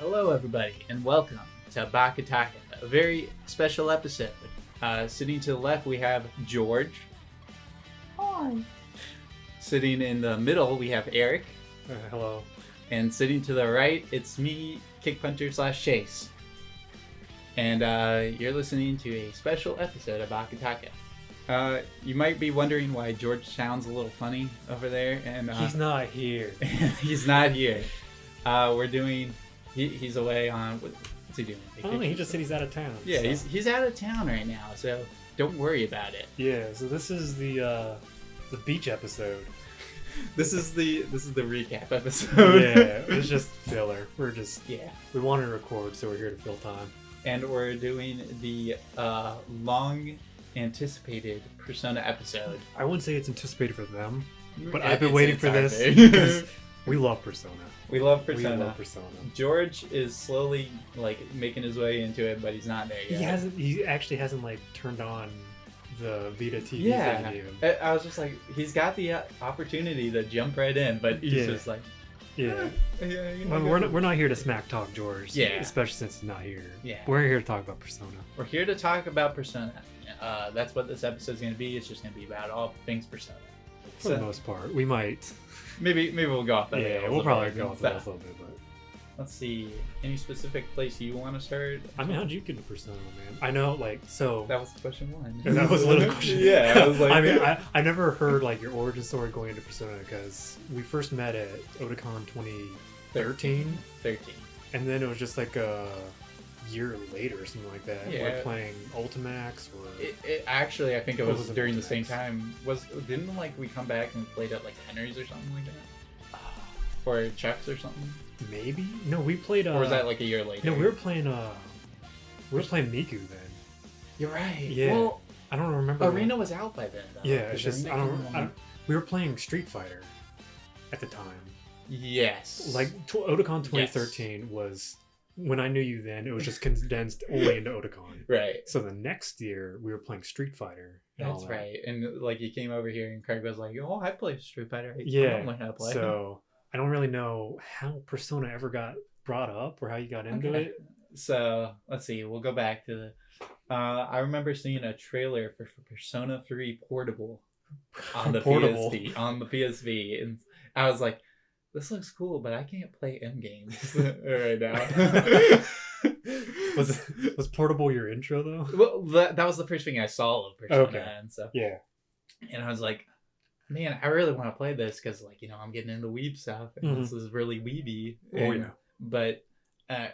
Hello, everybody, and welcome to BakaTaka, a very special episode. Sitting to the left, we have George. Hi. Sitting in the middle, we have Eric. Hello. And sitting to the right, it's me, Kickpuncher/Chase. And you're listening to a special episode of BakaTaka. You might be wondering why George sounds a little funny over there. And He's not here. he's not here. We're doing... He's away on... What's he doing? Oh, he just said he's out of town. Yeah, so. he's out of town right now, so don't worry about it. Yeah, so this is the beach episode. This is the recap episode. Yeah, it's just filler. Yeah. We wanted to record, so we're here to fill time. And we're doing the long anticipated Persona episode. I wouldn't say it's anticipated for them, but It- I've been it's- waiting it's for our this thing. because we love Persona. We love Persona. We love Persona. George is slowly making his way into it, but he's not there yet. He actually hasn't turned on the Vita TV thing Yeah, even. I was just like, he's got the opportunity to jump right in, but he's just like, Yeah. yeah. You know, Well, we're not here to smack talk George. Yeah. Especially since he's not here. Yeah. We're here to talk about Persona. We're here to talk about Persona. That's what this episode's going to be. It's just going to be about all things Persona. For the most part. We might. Maybe we'll go off that. Yeah, we'll probably go off that a little bit, but. Let's see. Any specific place you want to start? I mean, how'd you get into Persona, man? I know, so. That was question one. That was a little question. Yeah, I was like. I mean, I never heard your origin story going into Persona because we first met at Otakon 2013, 13. and then it was just a year later or something like that. Yeah. We're playing Ultimax or. It actually, I think it What was was it, during the Ultimax? same time. Didn't we come back and played at Henry's or something like that? Or Chuck's or something? Maybe? No, we played. Or was that a year later? No, we were playing. Miku then. You're right. Yeah. Well, I don't remember. Arena was out by then, though. Yeah, it's 'cause just Arena came along. we were playing Street Fighter at the time. Yes. Otakon 2013 was when I knew you. Then it was just condensed only into Otakon. Right. So the next year we were playing Street Fighter. And That's all that. right. And you came over here and Craig was like, "Oh, I play Street Fighter. I Yeah. don't learn how to play." So I don't really know how Persona ever got brought up or how you got into Okay. it. So let's see. We'll go back to the. I remember seeing a trailer for Persona 3 Portable on the Portable. PSP, on the PSV, and I was like, "This looks cool, but I can't play M games right now." Was Portable your intro though? Well, that was the first thing I saw of Persona, Okay. and so Yeah. and I was like, "Man, I really want to play this because, I'm getting into weeb stuff, and Mhm. this is really weeby." Oh, And- yeah. But I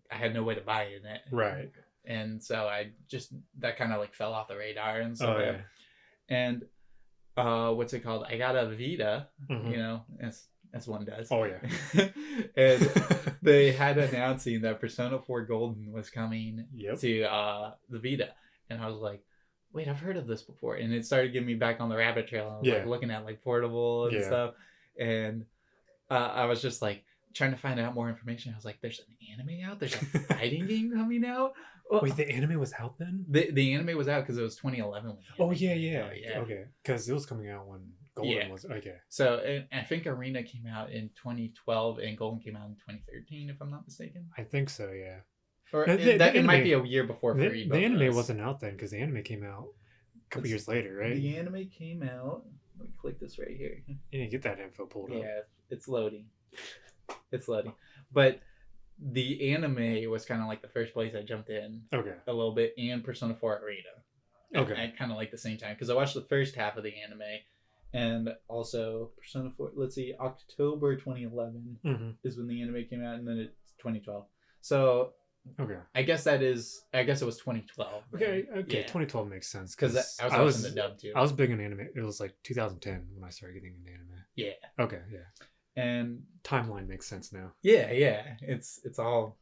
had no way to buy it, Right. and so I just that kind of fell off the radar and stuff. Oh yeah. And what's it called? I got a Vita, Mhm. as one does. Oh yeah. And they had announcing that Persona 4 Golden was coming Yep. to the Vita, and I was like, "Wait, I've heard of this before." And it started getting me back on the rabbit trail. I was Yeah. looking at Portable and Yeah. stuff, and I was just trying to find out more information. I was like, "There's an anime out. There's a fighting game coming out." Well, Wait, the anime was out then? the anime was out because it was 2011. When the Oh anime yeah, came yeah. out, yeah. Okay, because it was coming out when Golden Yeah. was. Okay. So and I think Arena came out in 2012 and Golden came out in 2013, if I'm not mistaken. I think so. Yeah. Or No, the it might anime- be a year before The, free. the anime wasn't out then because the anime came out a couple years later, right? The anime came out. Let me click this right here. You didn't get that info pulled up. Yeah, it's loading. It's loading. But the anime was kind of the first place I jumped in Okay. a little bit, and Persona 4 Arena. Okay. At kind of the same time because I watched the first half of the anime, and also Persona 4. Let's see, October 2011 Mm-hmm. is when the anime came out, and then it's 2012. So Okay. I guess it was 2012. Okay. Okay. Yeah. 2012 makes sense Because I was watching the dub too. I was big in anime. It was 2010 when I started getting into anime. Yeah. Okay. Yeah. And Timeline makes sense now. yeah, it's all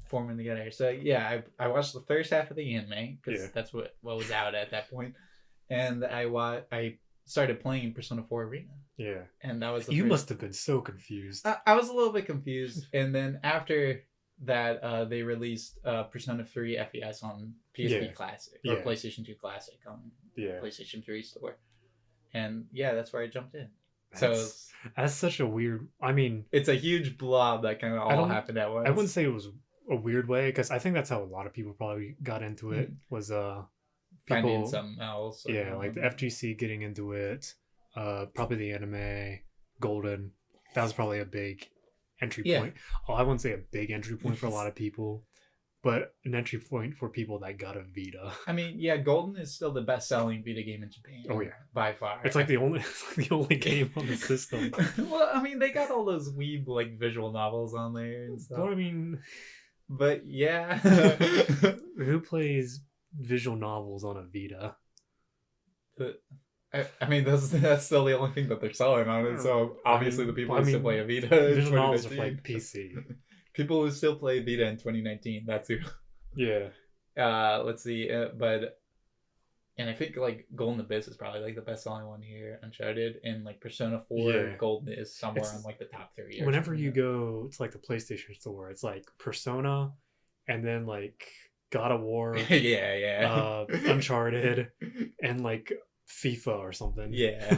forming together. So yeah, I watched the first half of the anime because Yeah. that's what was out at that point, and I started playing Persona 4 Arena, Yeah. and that was You must have been so confused. I was a little bit confused, and then after that, they released Persona 3 FES on PSP Yeah. Classic or Yeah. PlayStation 2 Classic on Yeah. PlayStation 3 store, and yeah, that's where I jumped in. So That's such a weird. I mean, it's a huge blob that kind of I all don't- happened at once. I wouldn't say it was a weird way because I think that's how a lot of people probably got into it. Mm. Was finding people, something else. yeah, like the FGC getting into it. Probably the anime, Golden. That was probably a big entry Yeah. point. Oh, I wouldn't say a big entry point for a lot of people, but an entry point for people that got a Vita. I mean, yeah, Golden is still the best-selling Vita game in Japan. Oh, yeah. by far. It's like the only game on the system. Well, I mean, they got all those weeb like visual novels on there and stuff. But I mean, But yeah, who plays visual novels on a Vita? I mean, that's still the only thing that they're selling on it. So obviously, the people who still play a Vita in visual novels are 2019. for like PC. People who still play Vita in 2019. That's who. Yeah. Let's see, and I think like Golden Abyss is probably like the best selling one here. Uncharted and like Persona 4 Yeah. Golden is somewhere It's- on like the top 3. or Whenever something you like that. go to like the PlayStation store, it's like Persona, and then like God of War, yeah. Uncharted, and like FIFA or something. Yeah,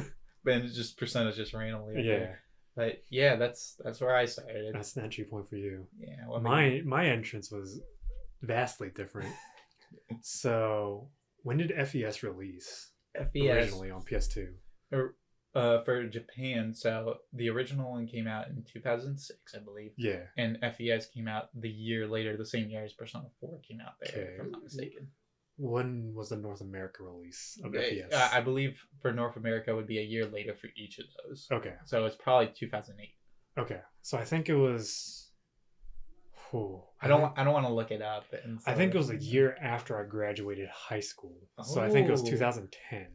and it's just Persona's just randomly. Up Yeah. there. But yeah, that's where I started. That's an entry point for you. Yeah, well, I mean, My entrance was vastly different. So when did FES release FES originally on PS2? for Japan. So the original one came out in 2006, I believe, Yeah. and FES came out the year later, the same year as Persona 4 came out there, Okay. if I'm not mistaken. When was the North America release of I FES? believe for North America would be a year later for each of those. Okay. So it's probably 2008. Okay. So I think it was. I don't want to look it up. And I think it was a year after I graduated high school. So I think it was Oh. 2010.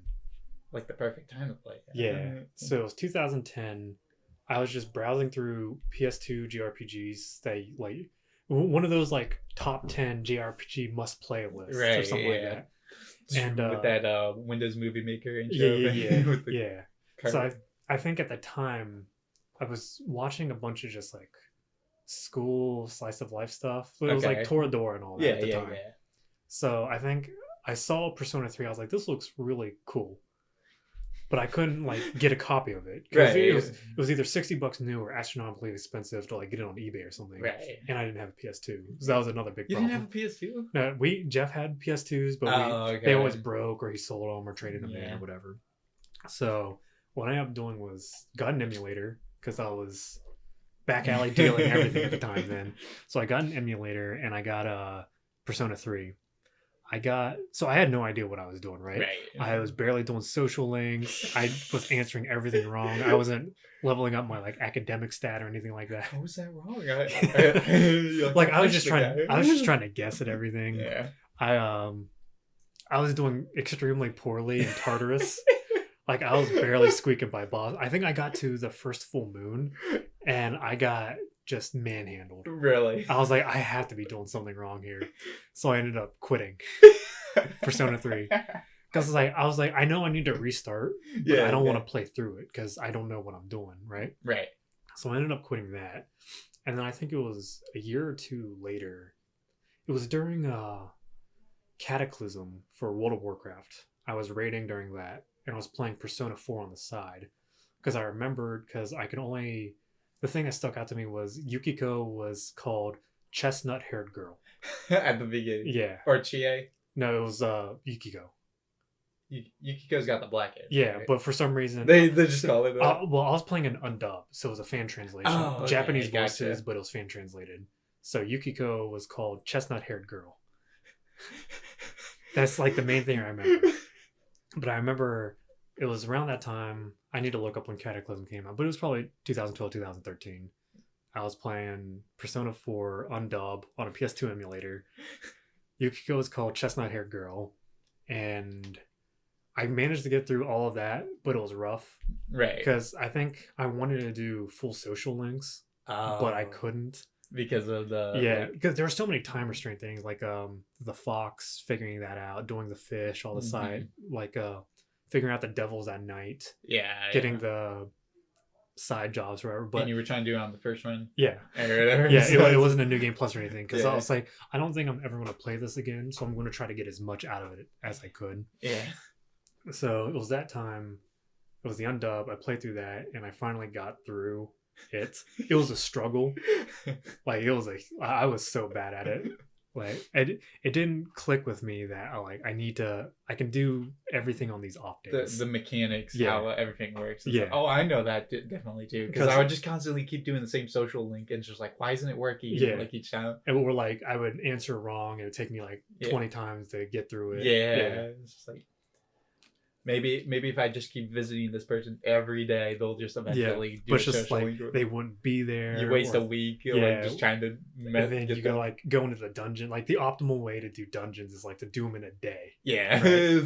like the perfect time to play it. Yeah. So it was 2010. I was just browsing through PS2 JRPGs that like one of those like top 10 JRPG must play lists or Right, something like yeah. that. And with that Windows Movie Maker intro. Yeah. with the Yeah. card. So I think at the time I was watching a bunch of just like school slice of life stuff. It was like Okay. Toradora and all that yeah, at the yeah, time. yeah. So I think I saw Persona 3. I was like, this looks really cool. But I couldn't like get a copy of it. 'Cause Right. it was either $60 new or astronomically expensive to like get it on eBay or something. Right. And I didn't have a PS2. So that was another big You problem. didn't have a PS2? No, Jeff had PS2s, but Okay. they always broke or he sold them or traded them in Yeah. or whatever. So what I ended up doing was got an emulator because I was back alley dealing everything at the time then. So I got an emulator and I got a Persona 3. So I had no idea what I was doing, right? I was barely doing social links. I was answering everything wrong. I wasn't leveling up my like academic stat or anything like that. How was that wrong? Like I was just trying to guess at everything. Yeah. I was doing extremely poorly in Tartarus. Like I was barely squeaking by boss. I think I got to the first full moon and I got just manhandled. Really? I was like, I have to be doing something wrong here. So I ended up quitting Persona 3. Because I was like, I know I need to restart, but I don't want to play through it because I don't know what I'm doing, right? Right. So I ended up quitting that. And then I think it was a year or two later. It was during Cataclysm for World of Warcraft. I was raiding during that, and I was playing Persona 4 on the side. Because I remembered, because I could only... The thing that stuck out to me was Yukiko was called Chestnut-Haired Girl. At the beginning. Yeah. Or Chie. No, it was Yukiko. Yukiko's got the black hair. Yeah, right? but for some reason... They just call it that. well, I was playing an undub, so it was a fan translation. Oh, okay, Japanese gotcha. voices, but it was fan translated. So Yukiko was called Chestnut-Haired Girl. That's like the main thing I remember. But I remember it was around that time. I need to look up when Cataclysm came out, but it was probably 2012, 2013. I was playing Persona 4 undub on a PS2 emulator. Yukiko was called Chestnut-Haired Girl, and I managed to get through all of that, but it was rough. Right. Because I think I wanted to do full social links, but I couldn't. Because of the... Yeah, because there were so many time restraint things, like the fox, figuring that out, doing the fish, all the side, like figuring out the devils at night, getting the side jobs or whatever. But and you were trying to do it on the first one? Yeah. Or whatever. Yeah, So- it wasn't a new game plus or anything, because I Yeah. was like, I don't think I'm ever going to play this again, so I'm going to try to get as much out of it as I could. Yeah. So it was that time It was the undub. I played through that, and I finally got through it. It was a struggle. Like I was so bad at it. Like it didn't click with me that I can do everything on these off days. The mechanics, Yeah. how everything works. Yeah. Oh, I know that definitely too. Because I would just constantly keep doing the same social link and it's just like, why isn't it working? Yeah. Like each time. And we're like, I would answer wrong. It would take me like Yeah. 20 times to get through it. Yeah. It's just like maybe if I just keep visiting this person every day, they'll just eventually do but a it's just social like link. they wouldn't be there. You waste or- a week, Yeah. like just trying to. and then you gotta like go into the dungeon. Like the optimal way to do dungeons is like to do them in a day. Yeah. Right.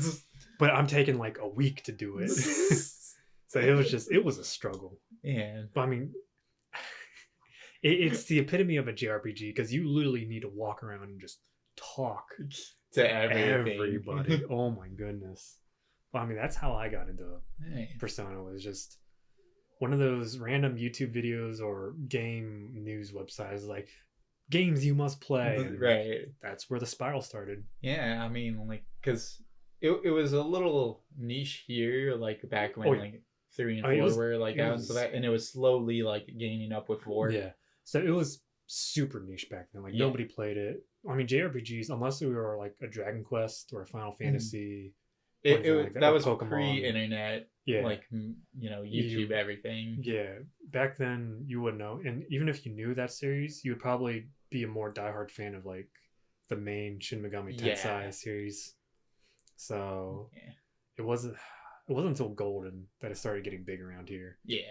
But I'm taking like a week to do it. So it was a struggle. Yeah. But I mean, it's the epitome of a JRPG because you literally need to walk around and just talk To everything. everybody. Oh my goodness. But I mean, that's how I got into Hey. Persona, was just one of those random YouTube videos or game news websites like games you must play. And Right. that's where the spiral started. Yeah, I mean, like, because it was a little niche here, like back when Oh, yeah. like 3 and I mean, 4 it was- were like it out, was- so that, and it was slowly like gaining up with 4. Yeah. So it was super niche back then. Like Yeah. nobody played it. I mean, JRPGs, unless we were like a Dragon Quest or a Final Fantasy. anything like That or was Pokemon. pre-internet, Yeah. like YouTube, everything. Yeah. Back then, you wouldn't know. And even if you knew that series, you would probably be a more diehard fan of like the main Shin Megami Tensei Yeah. series. So Yeah. it wasn't until Golden that it started getting big around here. Yeah.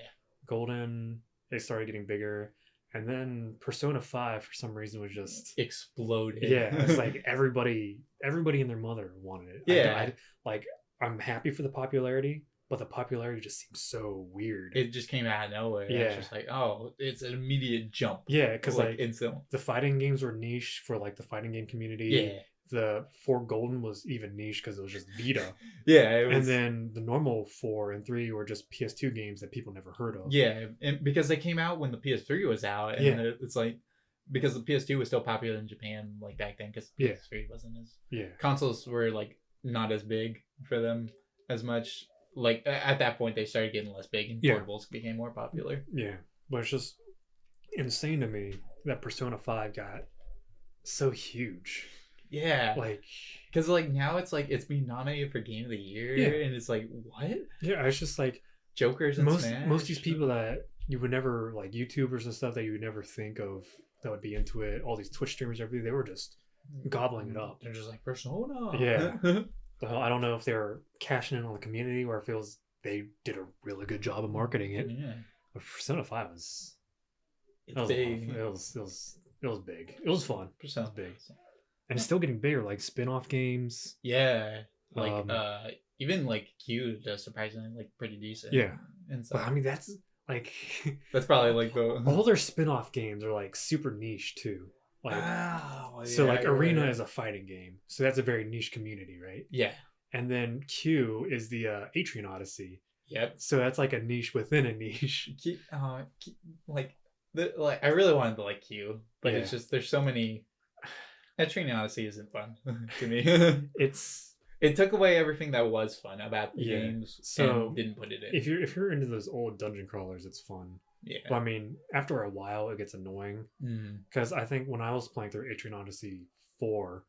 Golden, it started getting bigger. And then Persona 5 for some reason was just Exploded. yeah, it's like everybody and their mother wanted it. Yeah. I'm happy for the popularity, but the popularity just seems so weird. It just came out of nowhere. Yeah. It's just like, oh, it's an immediate jump. Yeah, because like instant. the fighting games were niche for like the fighting game community. Yeah. The 4 Golden was even niche because it was just Vita. Yeah. It was, And then the normal 4 and 3 were just PS2 games that people never heard of. yeah, and because they came out when the PS3 was out, and Yeah. it's like because the PS2 was still popular in Japan like back then, because Yeah. PS3 wasn't as Yeah. consoles were like not as big for them as much. Like at that point, they started getting less big, and Yeah. portables became more popular. Yeah. But it's just insane to me that Persona 5 got so huge. Yeah, Like, because like now it's like it's being nominated for Game of the Year, Yeah. and it's like what yeah, it's just like Joker's and most Smash? of these people that you would never like YouTubers and stuff that you would never think of that would be into it, all these Twitch streamers, everything, they were just gobbling it up. They're just like Persona. Yeah. So I don't know if they're cashing in on the community or it feels they did a really good job of marketing it. Yeah, But Persona 5 was it's big. it was big. It was fun. Persona. big. And it's still getting bigger, like spin-off games. Yeah, like Um, even like Q does surprisingly like pretty decent. Yeah. and so But I mean that's like that's probably like the all their spin-off games are like super niche too. Like so like yeah, Arena right. is a fighting game. So that's a very niche community, right? Yeah. And then Q is the Atrian Odyssey. Yep. So that's like a niche within a niche. Like I really wanted to like Q, but Yeah. it's just there's so many. That Train Odyssey isn't fun to me. It took away everything that was fun about the Yeah. games, So, and didn't put it in. if you're into those old dungeon crawlers, it's fun. Yeah. But I mean, after a while, it gets annoying because I think when I was playing through Atrian Odyssey 4,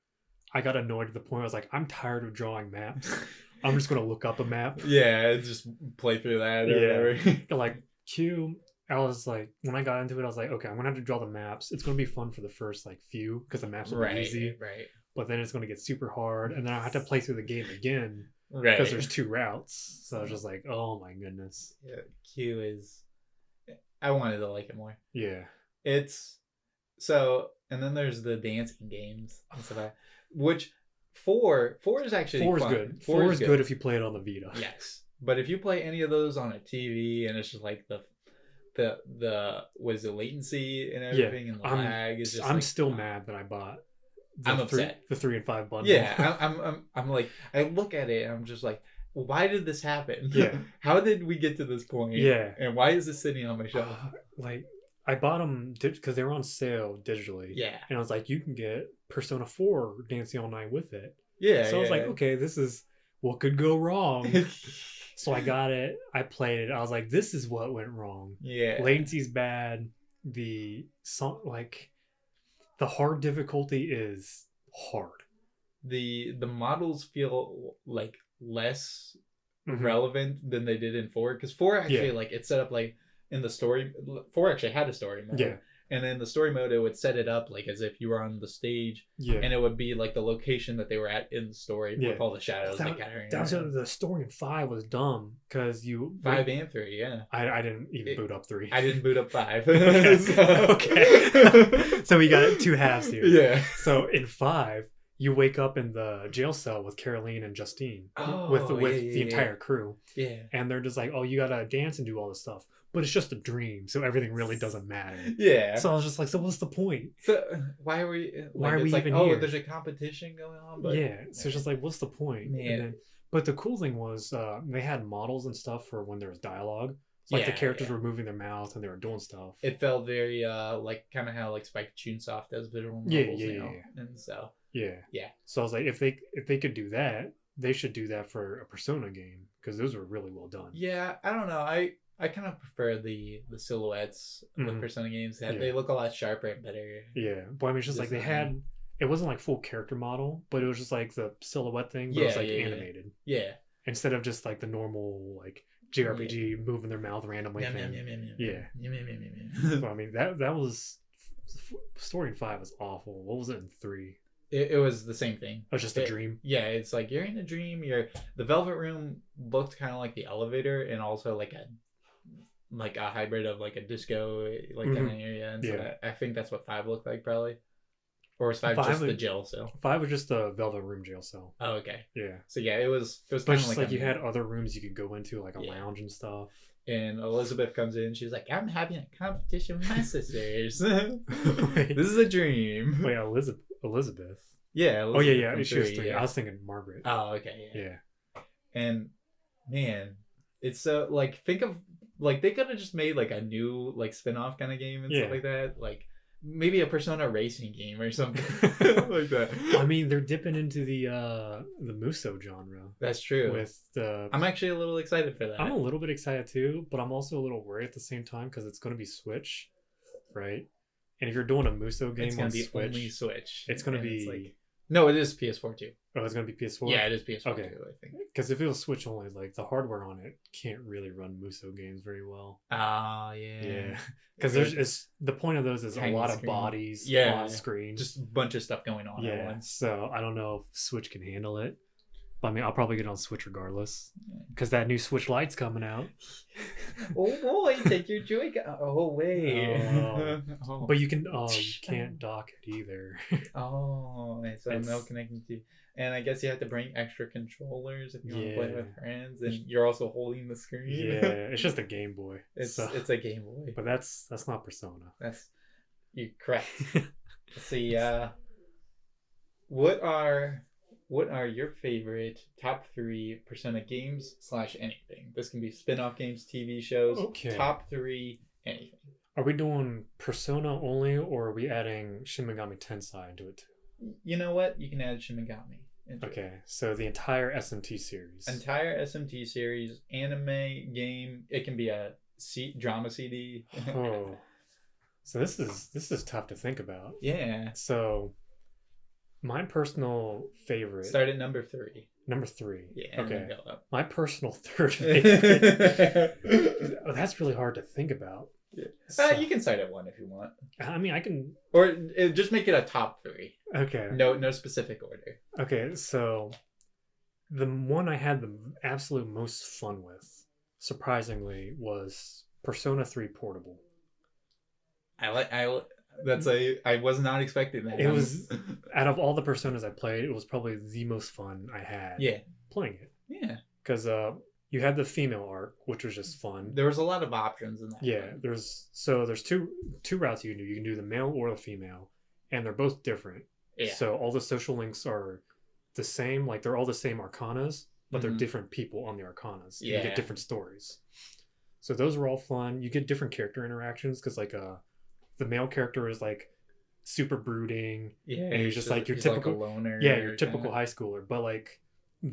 I got annoyed to the point where I was like, I'm tired of drawing maps. I'm just gonna look up a map. Yeah, just play through that. Or Yeah. whatever. Like Q, I was like, when I got into it, I was like, okay, I'm gonna have to draw the maps. It's gonna be fun for the first like few because the maps will be easy. Right. But then it's gonna get super hard, and then I have to play through the game again Right. because there's 2 routes. So I was just like, oh my goodness. Yeah, Q is. I wanted to like it more. Yeah. It's so, and then there's the dancing games and stuff like that, which four is actually 4 is fun. good. 4 is good if you play it on the Vita. Yes, but if you play any of those on a TV and it's just like the was the latency and everything and the lag is just I'm like, still mad that I bought I'm upset. the 3 and 5 bundle. Yeah, I'm like, I look at it and I'm just like, why did this happen? Yeah. How did we get to this point? Yeah. And why is this sitting on my shelf? Like I bought them because they were on sale digitally. Yeah. And I was like, you can get Persona 4 Dancing All Night with it. Yeah. So I was yeah. like, okay, this is what could go wrong? So I got it. I played it. I was like, this is what went wrong. Yeah. Latency's bad. The hard difficulty is hard. The models feel like less Mhm. relevant than they did in 4, because 4 actually like it set up like in the story. 4 actually had a story mode. Yeah. And then the story mode, it would set it up like as if you were on the stage, Yeah. and it would be like the location that they were at in the story Yeah. with all the shadows like gathering. That was the story in 5 was dumb because you 5 and 3, yeah. I didn't even boot up 3. I didn't boot up 5. Okay. So we got 2 halves here. Yeah. So in 5, you wake up in the jail cell with Caroline and Justine with the entire crew. Yeah. And they're just like, oh, you gotta dance and do all this stuff. But it's just a dream, so everything really doesn't matter. Yeah. So I was just like, so what's the point? So why are we? Like, Why are we like, even oh, here? there's a competition going on. But Yeah. So it's just like, what's the point? Man. And then, but the cool thing was they had models and stuff for when there was dialogue. Like the characters were moving their mouth and they were doing stuff. It felt very like kind of how like Spike Chunsoft does visual novels now. And so yeah. So I was like, if they could do that, they should do that for a Persona game because those were really well done. Yeah, I don't know. I kind of prefer the silhouettes with Persona games. They look a lot sharper and better. Yeah, but I mean, it's just like they had. It wasn't like full character model, but it was just like the silhouette thing, but it was like animated. Yeah. Instead of just like the normal like JRPG moving their mouth randomly thing. Yeah. So I mean that was story in 5 was awful. What was it in 3? It was the same thing. It was just a dream. Yeah, it's like you're in a dream. The Velvet Room looked kind of like the elevator, and also like a hybrid of like a disco like kind of area. And so I think that's what 5 looked like probably. Or was 5 just the jail cell? 5 was just the Velvet Room jail cell. Oh, okay. Yeah. So yeah, it was but kind just of like you had other rooms you could go into, like a lounge and stuff. And Elizabeth comes in. She's like, "I'm having a competition with my sisters. This is a dream." Wait, Elizabeth. Yeah. Elizabeth she was 3. I was thinking Margaret. Oh, okay. Yeah. And man, it's so like think of like they could have just made like a new like spin-off kind of game and stuff like that. Like maybe a Persona racing game or something like that. I mean, they're dipping into the Muso genre. That's true. With the, I'm actually a little excited for that. I'm a little bit excited too, but I'm also a little worried at the same time because it's going to be Switch, right? And if you're doing a Muso game, it's going on to be Switch, only Switch. It's going to be. No, it is PS4 too. Oh, it's going to be PS4? Yeah, it is PS4 okay. too, I think. Because if it was Switch only, like the hardware on it can't really run Muso games very well. Ah, yeah. Yeah. Because the point of those is a lot of bodies on screen. Just a bunch of stuff going on at once. So I don't know if Switch can handle it. But I mean, I'll probably get on Switch regardless. Because that new Switch Lite's coming out. Oh boy, take your Joy. Oh wait. But you can't dock it either. Oh, so no connecting to. And I guess you have to bring extra controllers if you want to play with friends, and you're also holding the screen. Yeah, it's just a Game Boy. It's a Game Boy. But that's not Persona. You're correct. See, what are your favorite top 3 Persona games / anything? This can be spin-off games, TV shows. Okay. Top 3 anything. Are we doing Persona only, or are we adding Shin Megami Tensei into it too? You know what? You can add Shin Megami. Okay, so the entire SMT series. Entire SMT series, anime, game. It can be a drama CD. Oh, so this is tough to think about. Yeah. So, my personal favorite. Start at number 3. Number 3. Yeah. Okay. Go up. My personal third favorite. Oh, that's really hard to think about. Yeah. You can start at 1 if you want. I mean, I can. Or just make it a top 3. Okay. No specific order. Okay, so the one I had the absolute most fun with, surprisingly, was Persona 3 Portable. I was not expecting that. It was out of all the Personas I played, it was probably the most fun I had. Yeah. Playing it. Yeah. Because you had the female arc, which was just fun. There was a lot of options in that. Yeah, there's two routes you can do. You can do the male or the female, and they're both different. Yeah. So all the social links are the same, like they're all the same arcanas, but they're different people on the arcanas. Yeah. You get different stories. So those were all fun. You get different character interactions because like the male character is like super brooding. Yeah. And he's just like your typical like a loner. Yeah, your typical high schooler. But like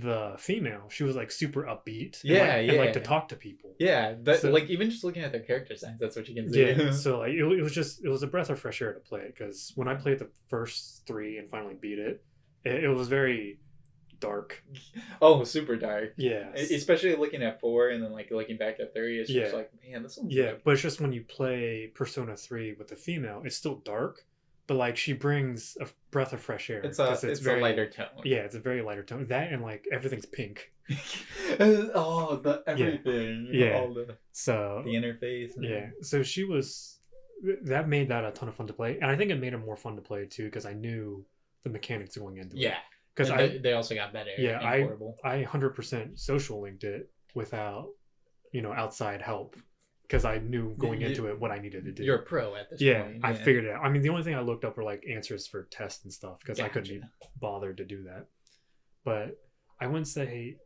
the female, she was like super upbeat. Yeah, and like to talk to people. Yeah, that, So- like even just looking at their character signs, that's what you can see. Yeah, so like it was a breath of fresh air to play it, because when I played the first 3 and finally beat it, it was very dark. Oh, super dark. Yeah, Especially looking at 4 and then like looking back at 3, it's just Yeah. like, man, this one's yeah, like, but it's just when you play Persona 3 with the female, it's still dark, but like she brings a breath of fresh air. it's 'cause a very lighter tone. Yeah, it's a very lighter tone. That and like everything's pink. Oh, the everything. Yeah. All the So interface. And... yeah, so she was that made that a ton of fun to play, and I think it made it more fun to play too because I knew the mechanics going into it. Yeah. Because they also got better. Yeah, and portable. I 100% social linked it without, outside help, because I knew going into it what I needed to do. You're a pro at this Yeah, point. I figured it out. I mean, the only thing I looked up were like answers for tests and stuff because I couldn't be Gotcha. bothered to do that. But I wouldn't say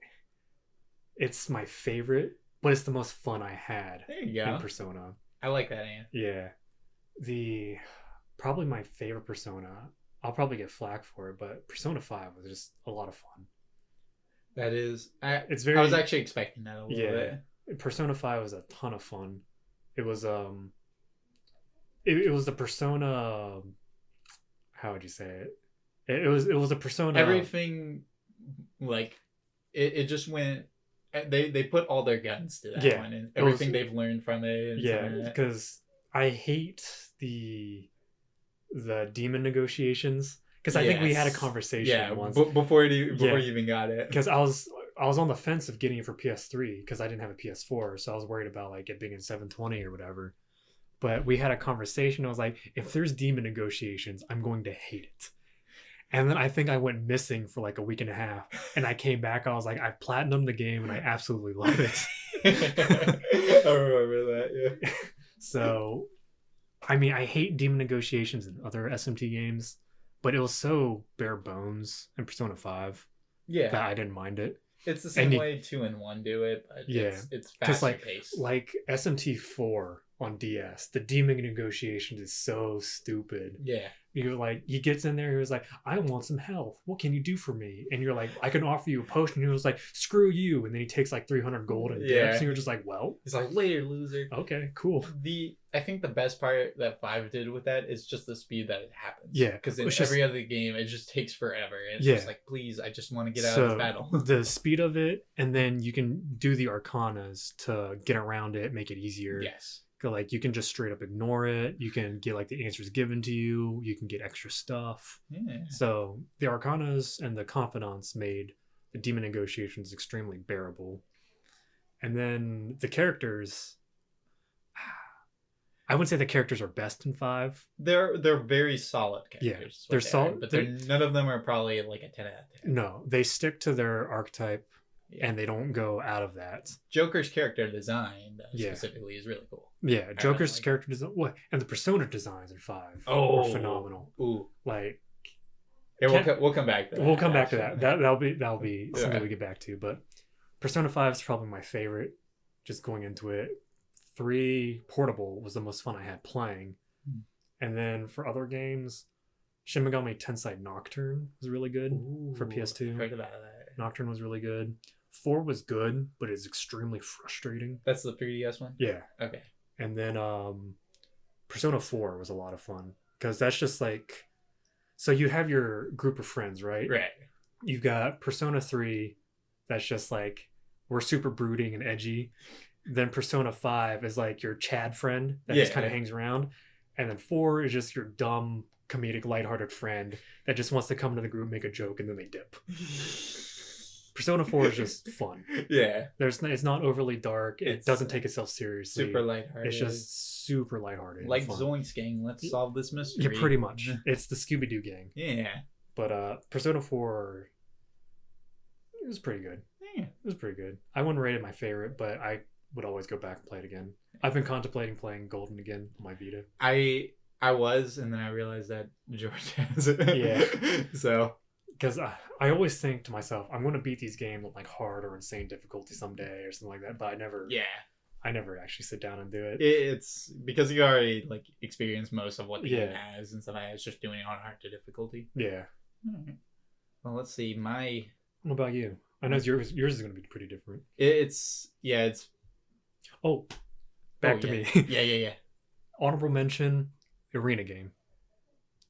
it's my favorite, but it's the most fun I had There you in go. Persona. I like that answer. Yeah. Probably my favorite Persona. I'll probably get flack for it, but Persona 5 was just a lot of fun. That is. I It's was actually expecting that a little Yeah. bit. Persona 5 was a ton of fun. It was it was the Persona, how would you say it? It was a Persona. Everything, like, it just went. They put all their guns to that one, and everything they've learned from it. And Yeah, because I hate the demon negotiations, because I think we had a conversation once. Before you even got it. Because I was on the fence of getting it for PS3 because I didn't have a PS4, so I was worried about like it being in 720 or whatever. But we had a conversation. I was like, if there's demon negotiations, I'm going to hate it. And then I think I went missing for like a week and a half, and I came back. I was like, I've platinumed the game, and I absolutely love it. I remember that. Yeah. So, I mean, I hate demon negotiations in other SMT games, but it was so bare bones in Persona 5 Yeah. that I didn't mind it. It's the same way 2 and 1 do it, but it's faster paced. Like SMT 4 on DS, the demon negotiation is so stupid. Yeah. You're like, he gets in there, he was like, I want some health. What can you do for me? And you're like, I can offer you a potion. And he was like, screw you. And then he takes like 300 gold and dips. And you're just like, well. He's like, later, loser. Okay, cool. I think the best part that 5 did with that is just the speed that it happens. Yeah. Because in every other game, it just takes forever. And it's just like, please, I just want to get out of this battle. The speed of it, and then you can do the arcanas to get around it, make it easier. Yes. Like you can just straight up ignore it. You can get like the answers given to you. You can get extra stuff. Yeah. So the arcanas and the confidants made the demon negotiations extremely bearable. And then the characters, I wouldn't say the characters are best in 5. They're very solid characters. Yeah, they're solid, but none of them are probably like a 10 out of 10. No, they stick to their archetype. Yeah. And they don't go out of that. Joker's character design specifically is really cool. Yeah, Joker's character design, and the Persona designs in 5 were phenomenal. Ooh, like, yeah, we'll come back to that. We'll come back to that. That'll be something we get back to. But Persona 5 is probably my favorite. Just going into it, 3 portable was the most fun I had playing, and then for other games, Shin Megami Tensei Nocturne was really good for PS2. Heard about that. Nocturne was really good. 4 was good, but it's extremely frustrating. That's the 3DS one? Yeah. Okay. And then Persona 4 was a lot of fun because that's just like, so you have your group of friends, right? Right. You've got Persona 3, that's just like, we're super brooding and edgy. Then Persona 5 is like your Chad friend that just kind of hangs around. And then 4 is just your dumb, comedic, lighthearted friend that just wants to come into the group, make a joke, and then they dip. Persona 4 is just fun. Yeah. It's not overly dark. It doesn't take itself seriously. Super lighthearted. It's just super lighthearted. Like Zoinks Gang, let's solve this mystery. Yeah, pretty much. It's the Scooby-Doo gang. Yeah. But Persona 4, it was pretty good. Yeah. It was pretty good. I wouldn't rate it my favorite, but I would always go back and play it again. I've been contemplating playing Golden again on my Vita. I was, and then I realized that George has it. Yeah. So... Because I always think to myself, I'm going to beat these games with like hard or insane difficulty someday or something like that, but I never actually sit down and do it. It's because you already like experienced most of what the game has and stuff. It's just doing it on hard to difficulty. Yeah. Right. Well, let's see. What about you? I know yours is going to be pretty different. It's Oh, back to yeah. me. Yeah. Honorable mention, arena game.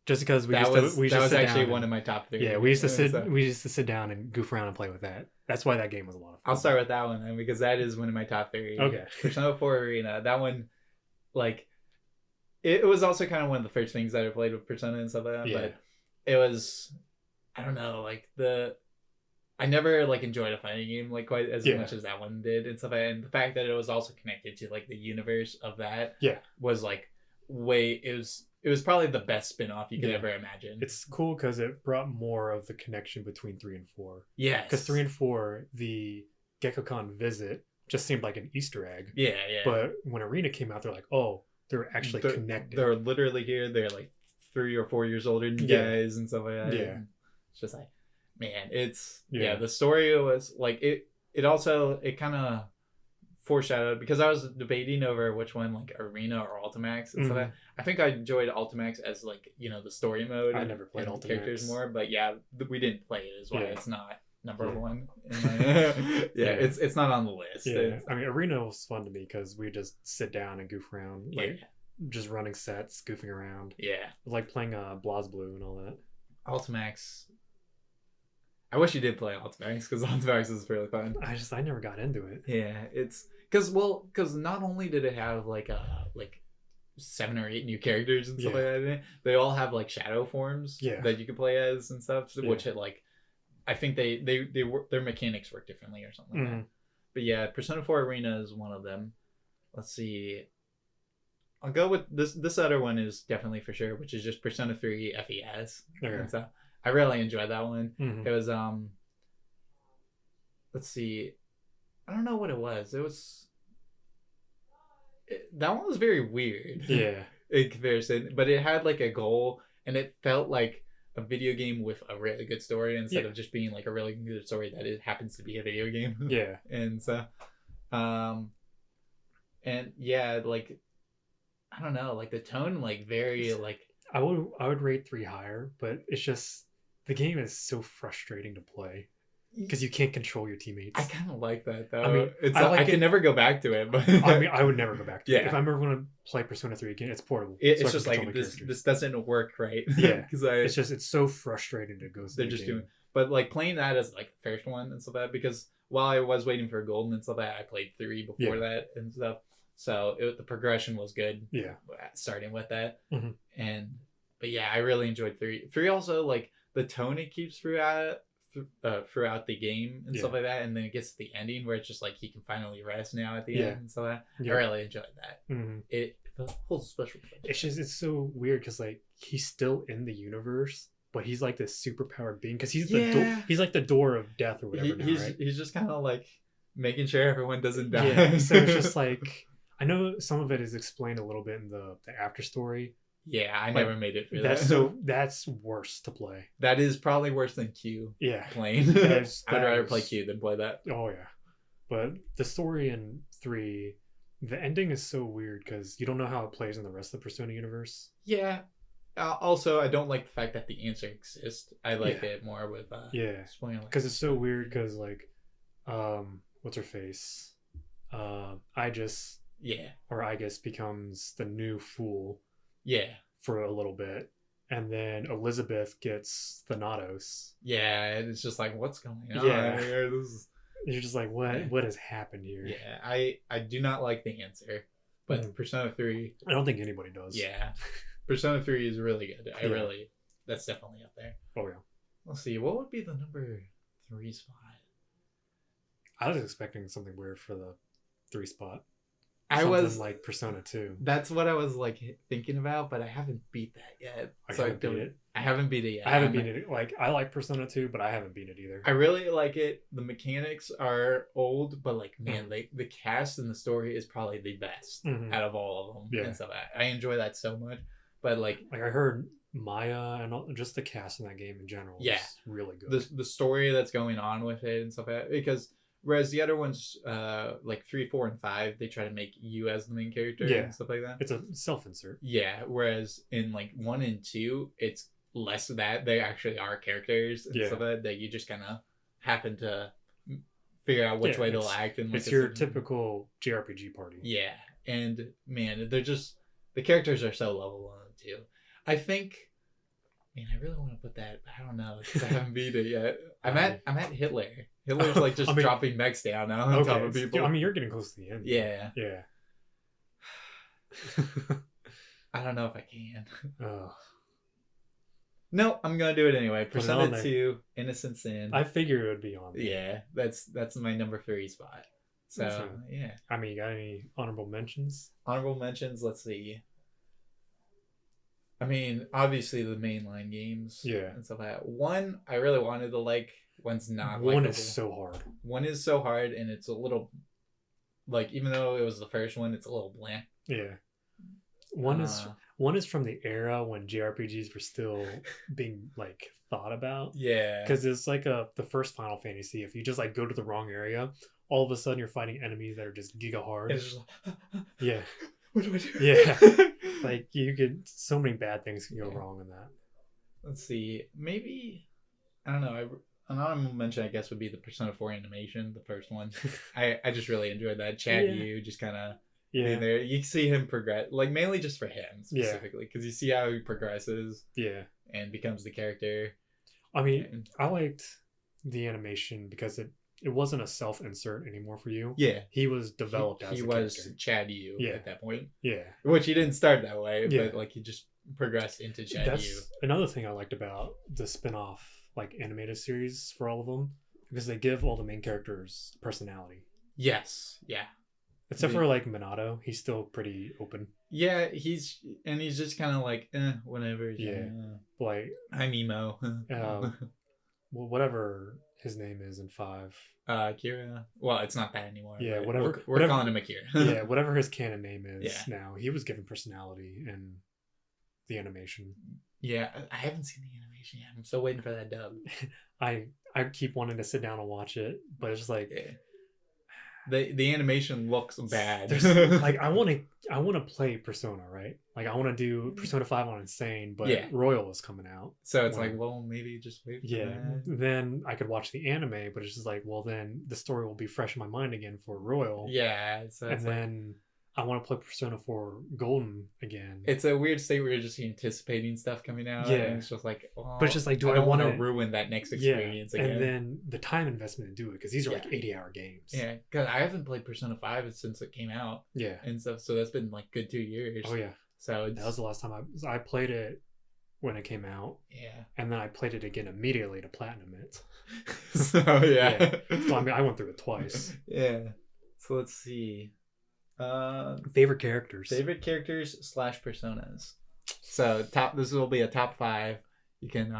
Just because That was actually one one of my top 3. Yeah, we used to sit down and goof around and play with that. That's why that game was a lot of fun. I'll start with that one then, because that is one of my top 3. Okay. Persona 4 Arena. That one, like, it was also kind of one of the first things that I played with Persona and stuff like that. Yeah. But it was, I don't know, like I never like enjoyed a fighting game like quite as much as that one did and stuff. And the fact that it was also connected to like the universe of that was like it was probably the best spin-off you could ever imagine. It's cool because it brought more of the connection between 3 and 4. Yes. Because 3 and 4, the Gekkoukan visit just seemed like an Easter egg. Yeah. But when Arena came out, they're like, oh, they're actually connected. They're literally here. They're like 3 or 4 years older than you guys and stuff like that. Yeah. It's just like, man, it's the story was like it kind of foreshadowed, because I was debating over which one, like Arena or Ultimax and stuff. I think I enjoyed Ultimax as like, the story mode. I never played Ultimax. Characters more, but we didn't play it as well. It's not number one. It's not on the list. Yeah, I mean, Arena was fun to me because we just sit down and goof around, like just running sets, goofing around. Yeah, like playing BlazBlue and all that. Ultimax. I wish you did play Ultimax, because Ultimax is really fun. I never got into it. Yeah, it's because not only did it have like 7 or 8 new characters and stuff like that, they all have like shadow forms that you can play as and stuff, which I think their mechanics work differently or something like that. But yeah, Persona 4 Arena is one of them. Let's see. I'll go with this other one is definitely for sure, which is just Persona 3 FES. Okay. And so I really enjoyed that one. It was let's see. I don't know what it was. That one was very weird. Yeah. In comparison, but it had like a goal, and it felt like a video game with a really good story instead of just being like a really good story that it happens to be a video game. Yeah. And so, and yeah, like, I don't know, like the tone, like very like. I would rate 3 higher, but it's just the game is so frustrating to play because you can't control your teammates. I kind of like that though. I mean, I can never go back to it, but I mean, I would never go back to it. If I'm ever going to play Persona 3 again, it's portable. It's just like this doesn't work right. Yeah, because it's so frustrating to go. They're just doing, but like playing that as like the first one and stuff like that, because while I was waiting for Golden and stuff like that, I played 3 before that and stuff. So the progression was good. Yeah, starting with that, but yeah, I really enjoyed 3. 3 also, like the tone it keeps throughout the game and stuff like that, and then it gets to the ending where it's just like he can finally rest now at the end and stuff like that. I really enjoyed that. It holds a special place. It's so weird because like he's still in the universe, but he's like this super powered being because he's he's like the door of death or whatever. He's just kind of like making sure everyone doesn't die. Yeah, so it's just like, I know some of it is explained a little bit in the after story. Yeah, I never made it for that. That's worse to play. That is probably worse than Q. Yeah, playing. I'd rather play Q than play that. Oh yeah, but the story in 3, the ending is so weird because you don't know how it plays in the rest of the Persona universe. Yeah. Also, I don't like the fact that the answer exists. I like it more with spoiling. Because it's so weird. Because like, what's her face? I guess becomes the new fool. Yeah. For a little bit. And then Elizabeth gets Thanatos. Yeah, and it's just like, what's going on here? You're just like, what has happened here? Yeah, I do not like the answer. But Persona 3... I don't think anybody does. Yeah. Persona 3 is really good. That's definitely up there. Oh, yeah. Let's see, what would be the number 3 spot? I was expecting something weird for the 3 spot. Something like Persona 2. That's what I was like thinking about, but I haven't beat that yet. I haven't beat it. I haven't beat it yet. I haven't beat it. Like, I like Persona 2, but I haven't beat it either. I really like it. The mechanics are old, but like, man, the cast and the story is probably the best out of all of them. Yeah. And stuff. I enjoy that so much. But like I heard Maya and just the cast in that game in general is really good. The story that's going on with it and stuff like that, because whereas the other ones, like 3, 4, and 5, they try to make you as the main character and stuff like that. It's a self-insert. Yeah, whereas in like 1 and 2, it's less of that. They actually are characters and stuff like that you just kind of happen to figure out which Yeah, way to it's- act. And like It's your typical JRPG party. Yeah, and man, they're just the characters are so lovable too. I think, man, I really want to put that. I don't know because I haven't beat it yet. I'm at Hitler. Hitler's like just dropping mechs down now on top of people. I mean, you're getting close to the end. Yeah. Yeah. I don't know if I can. Oh. No, I'm gonna do it anyway. Put it Persona on 2, Innocent Sin. I figure it would be on there. Yeah, that's my number 3 spot. So That's yeah. I mean, you got any honorable mentions? Honorable mentions. Let's see. I mean, obviously the mainline games. Yeah. And stuff like that. One I really wanted to like. One's not. One likable. is so hard. One is so hard, and it's a little, like, even though it was the first one, it's a little bland. Yeah. One is from the era when JRPGs were still being like thought about. Yeah. Because it's like the first Final Fantasy. If you just like go to the wrong area, all of a sudden you're fighting enemies that are just giga hard. It's just like, yeah. What do I do? Yeah. Like you could, so many bad things can go wrong in that. Let's see. Maybe, I don't know. An honorable mention, I guess, would be the Persona 4 animation, the first one. I just really enjoyed that. Chad Yu just kind of being there. You see him progress, like mainly just for him specifically, because you see how he progresses. Yeah. And becomes the character. I mean, I liked the animation because it wasn't a self-insert anymore for you. Yeah. He was developed as a was character. Chad Yu at that point. Yeah. Which he didn't start that way, but like he just progressed into Chad Yu. That's another thing I liked about the spin-off like animated series for all of them, because they give all the main characters personality. Yes. Yeah. Except for like Minato, he's still pretty open. Yeah, he's just kind of like, whatever. Yeah. Like I'm emo. well, whatever his name is in 5. Akira. Well, it's not that anymore. Yeah, whatever. We're calling him Akira. Yeah, whatever his canon name is Yeah. now. He was given personality in the animation. Yeah, I haven't seen the animation yet. I'm still waiting for that dub. I keep wanting to sit down and watch it, but it's just like the animation looks bad. Like I want to play Persona, right? Like I want to do Persona 5 on Insane, but Royal is coming out. So it's like, well, maybe just wait for that. Then I could watch the anime, but it's just like, well, then the story will be fresh in my mind again for Royal. Yeah. So and then I want to play Persona 4 Golden again. It's a weird state where you're just anticipating stuff coming out. Yeah. And it's just like, oh, but it's just like, do I don't want to ruin that next experience again? And then the time investment to do it, because these are like 80-hour games. Yeah, because I haven't played Persona 5 since it came out. Yeah. And stuff. So that's been like good 2 years. Oh, yeah. So that was the last time I played it when it came out. Yeah. And then I played it again immediately to platinum it. So, yeah. So, I mean, I went through it twice. Yeah. So let's see. Favorite characters / personas. So this will be a top 5. You can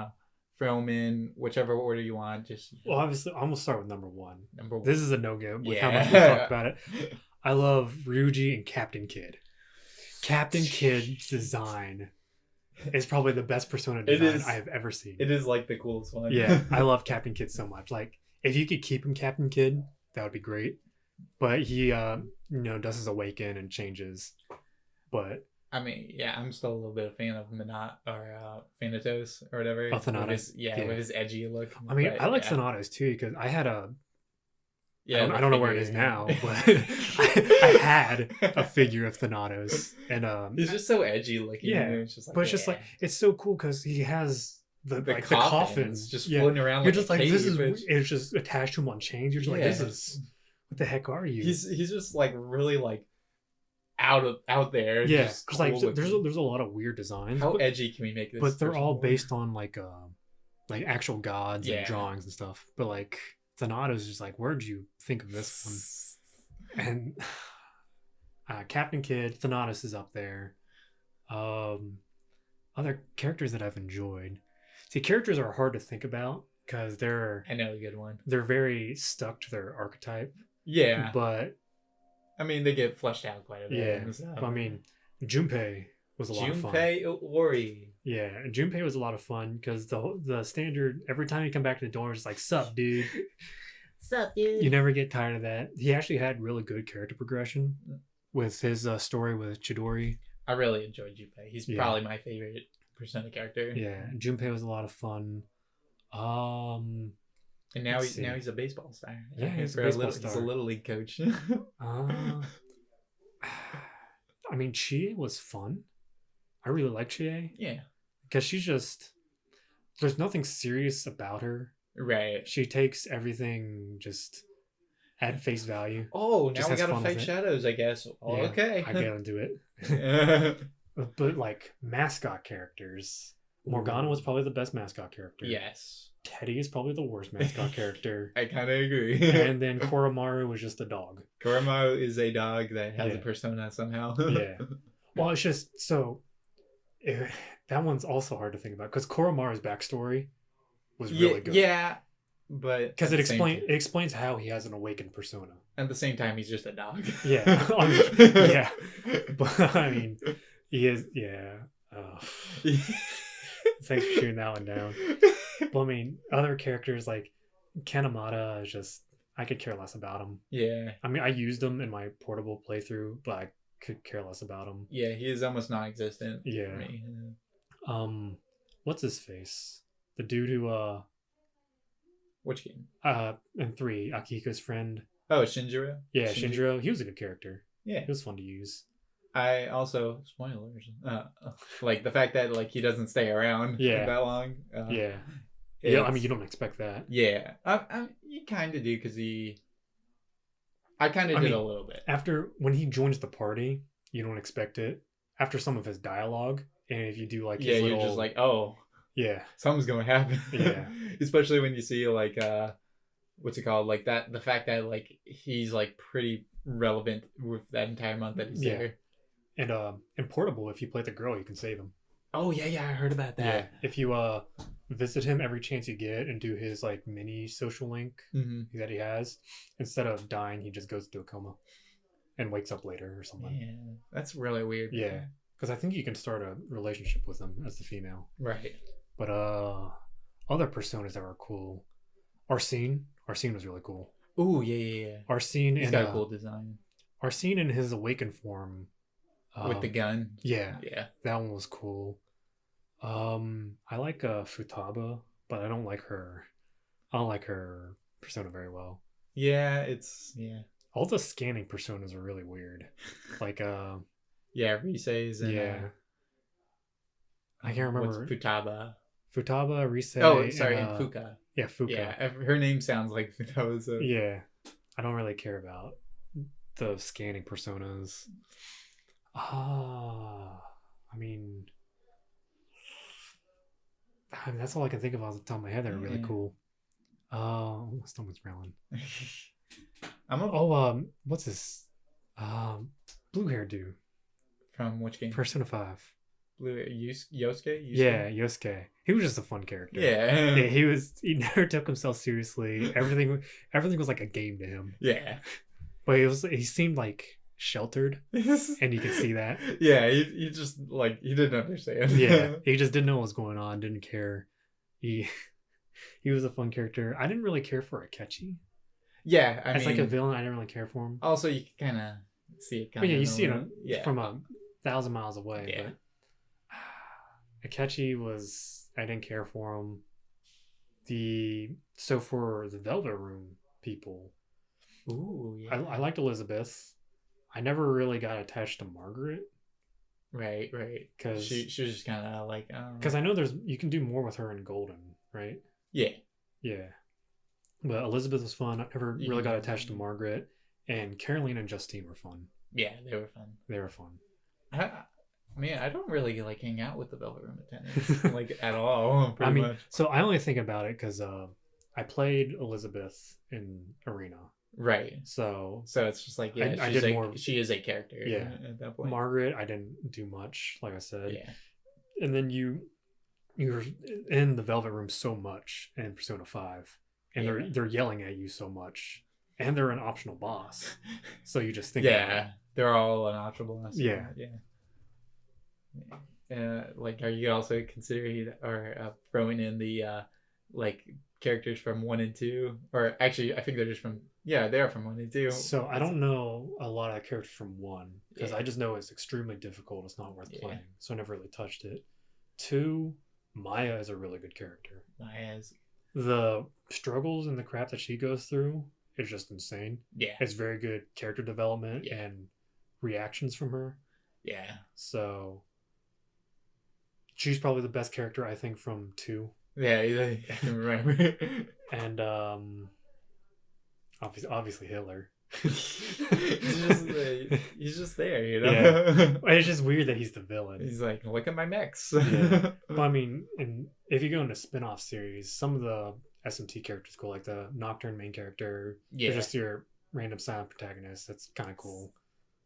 throw them in whichever order you want. Just well, obviously I'm gonna start with number 1. Number 1. This is a no-go with how much we talked about it. I love Ryuji and Captain Kid. Captain Kid's design is probably the best Persona design I have ever seen. It is like the coolest one. Yeah, I love Captain Kid so much. Like if you could keep him Captain Kid, that would be great. But he, does his awaken and changes. But I mean, yeah, I'm still a little bit a fan of Thanatos or whatever. Oh, Thanatos. With his edgy look. I mean, I like Thanatos too, because I had a. Yeah, I don't know where it is now, but I had a figure of Thanatos, and he's just so edgy looking. Yeah, it's just like, but it's just like it's so cool because he has the coffins just floating around. You're like just a like cave. this is it's just attached to him on chains. You're just like this is what the heck are you? He's just like really like out there. Yeah, because like there's a lot of weird designs. How edgy can we make this? But they're all based on like actual gods and drawings and stuff. But like Thanatos is just like, where'd you think of this one? And Captain Kid, Thanatos is up there. Other characters that I've enjoyed. See, characters are hard to think about because I know a good one. They're very stuck to their archetype. Yeah. But I mean, they get fleshed out quite a bit. Yeah. But, I mean, Junpei was a lot of fun. Junpei Ori. Yeah, and Junpei was a lot of fun because the standard, every time you come back to the door, it's like, sup, dude. Sup, dude. You never get tired of that. He actually had really good character progression with his story with Chidori. I really enjoyed Junpei. He's probably my favorite Persona character. Yeah, Junpei was a lot of fun. And now Let's see. he's a baseball star. Yeah, he's a For baseball He's a star. little league coach. Uh, I mean, Chie was fun. I really like Chie Yeah. because she's just there's nothing serious about her. Right. She takes everything just at face value. Oh, Just now we has gotta fun fight with it. shadows, I guess. Oh, Yeah, okay. I gotta do it. But like mascot characters, Morgana was probably the best mascot character. Yes. Teddy is probably the worst mascot character. I kind of agree. And then Koromaru was just a dog. Koromaru is a dog that has a Yeah. persona somehow. Yeah. Well, it's just so that one's also hard to think about because Koromaru's backstory was really good. Yeah, but Because at it the same it explains how he has an awakened persona. At the same time, he's just a dog. Yeah. Yeah. But I mean, he is. Yeah. Thanks for shooting that one down. But I mean, other characters like Kanemata is just I could care less about him. Yeah. I mean, I used him in my portable playthrough, but I could care less about him. Yeah, he is almost non-existent. Yeah. For me. What's his face? The dude who Which game? in 3, Akiko's friend. Oh, Shinjiro. Yeah, Shinjiro. He was a good character. Yeah. He was fun to use. I also spoilers. Like the fact that like he doesn't stay around Yeah. that long. Yeah. Yeah, I mean, you don't expect that. Yeah, you kind of do because I kind of did a little bit. After when he joins the party, you don't expect it. After some of his dialogue, and if you do like his You're little, just like, oh, yeah, something's gonna happen. Yeah. Especially when you see like what's it called, like that the fact that like he's like pretty relevant with that entire month that he's there. And in Portable, if you play the girl, you can save him. Oh yeah, I heard about that. Yeah, if you visit him every chance you get and do his like mini social link that he has, instead of dying, he just goes into a coma and wakes up later or something. Yeah, that's really weird. Yeah, because I think you can start a relationship with him as the female. Right. But other personas that were cool, Arsene was really cool. Ooh, yeah. Arsene He's got a cool design. Arsene in his awakened form. With the gun. Yeah. Yeah. That one was cool. I like Futaba, but I don't like her. I don't like her persona very well. Yeah, All the scanning personas are really weird. Like Rise's and I can't remember. What's Futaba, Rise. Oh, sorry, and Fuka. Yeah, Fuka. Yeah, her name sounds like Futaba. So. Yeah. I don't really care about the scanning personas. I mean, that's all I can think of off the top of my head that are really cool. My stomach's growling. What's this? Blue hair dude. From which game? Persona 5. Yosuke? Yeah, Yosuke. He was just a fun character. Yeah. He never took himself seriously. Everything was like a game to him. Yeah. But he seemed like sheltered, and you could see that. Yeah, he just like he didn't understand. Yeah, he just didn't know what was going on, didn't care. He was a fun character. I didn't really care for Akechi. Yeah, as like a villain, I didn't really care for him. Also, you can kind of see it. Yeah, you see it from 1,000 miles away. Yeah. But Akechi was, I didn't care for him. For the Velvet Room people, ooh, yeah. I liked Elizabeth. I never really got attached to Margaret. Right. Because she was just kind of like, because I know you can do more with her in Golden, right? Yeah. But Elizabeth was fun. I never really got attached to Margaret, and Caroline and Justine were fun. Yeah, they were fun. I don't really like hang out with the Velvet Room attendants like at all. Pretty much. So I only think about it because I played Elizabeth in Arena. Right. So it's just like she is a character. Yeah. At that point. Margaret, I didn't do much, like I said. Yeah. And then you're in the Velvet Room so much in Persona 5, and they're yelling at you so much, and they're an optional boss. So you just think. Yeah, they're all an optional boss. Yeah. Like, are you also considering or throwing in the like characters from 1 and 2, or actually I think they're just from they're from 1 and 2. So I don't know a lot of characters from 1 because I just know it's extremely difficult. It's not worth playing, so I never really touched it. 2, Maya is a really good character. the struggles and the crap that she goes through is just insane. Yeah. It's very good character development Yeah. and reactions from her. Yeah. So she's probably the best character, I think, from 2. Yeah, I can remember. And obviously Hitler. he's just there, you know. Yeah. It's just weird that he's the villain. He's like, look at my mechs. Yeah. Well, I mean, and if you go into spin-off series, some of the SMT characters cool, like the Nocturne main character. Yeah. Or just your random silent protagonist. That's kind of cool.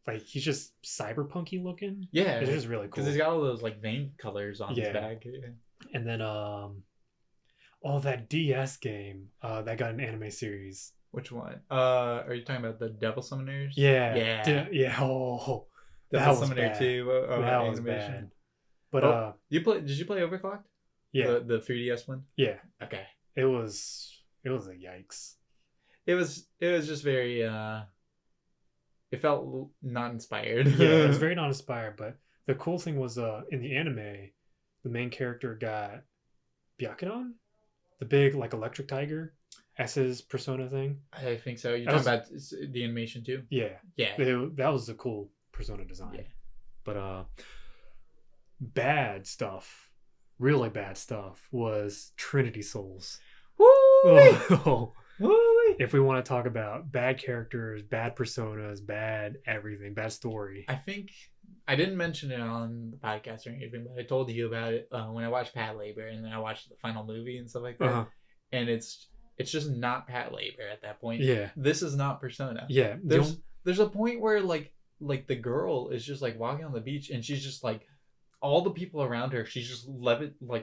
Like, he's just cyberpunky looking. Yeah, It's just really cool. because he's got all those like vein colors on his Yeah. back. Yeah. And then that DS game that got an anime series. Which one? Are you talking about the Devil Summoners? Yeah. Yeah. Yeah. Oh, that Devil was Summoner bad. 2. That was animation. bad. But Did you play Overclocked? yeah, The 3DS one. yeah. Okay. It was a yikes. It was just very. It felt not inspired. Yeah, it was very not inspired. But the cool thing was in the anime, the main character got Byakudan, the big like electric tiger, S's persona thing. I think so. You're That talking about the animation too? Yeah, Yeah. that was a cool persona design. Yeah. But bad stuff, really bad stuff was Trinity Souls. Woo! Oh, Woo! if we want to talk about bad characters, bad personas, bad everything, bad story. I think I didn't mention it on the podcast or anything, but I told you about it when I watched Pat Labor, and then I watched the final movie and stuff like that. Uh-huh. And it's just not Pat Labor at that point. Yeah, This is not Persona. yeah. There's a point where like the girl is just like walking on the beach, and she's just like all the people around her, she's just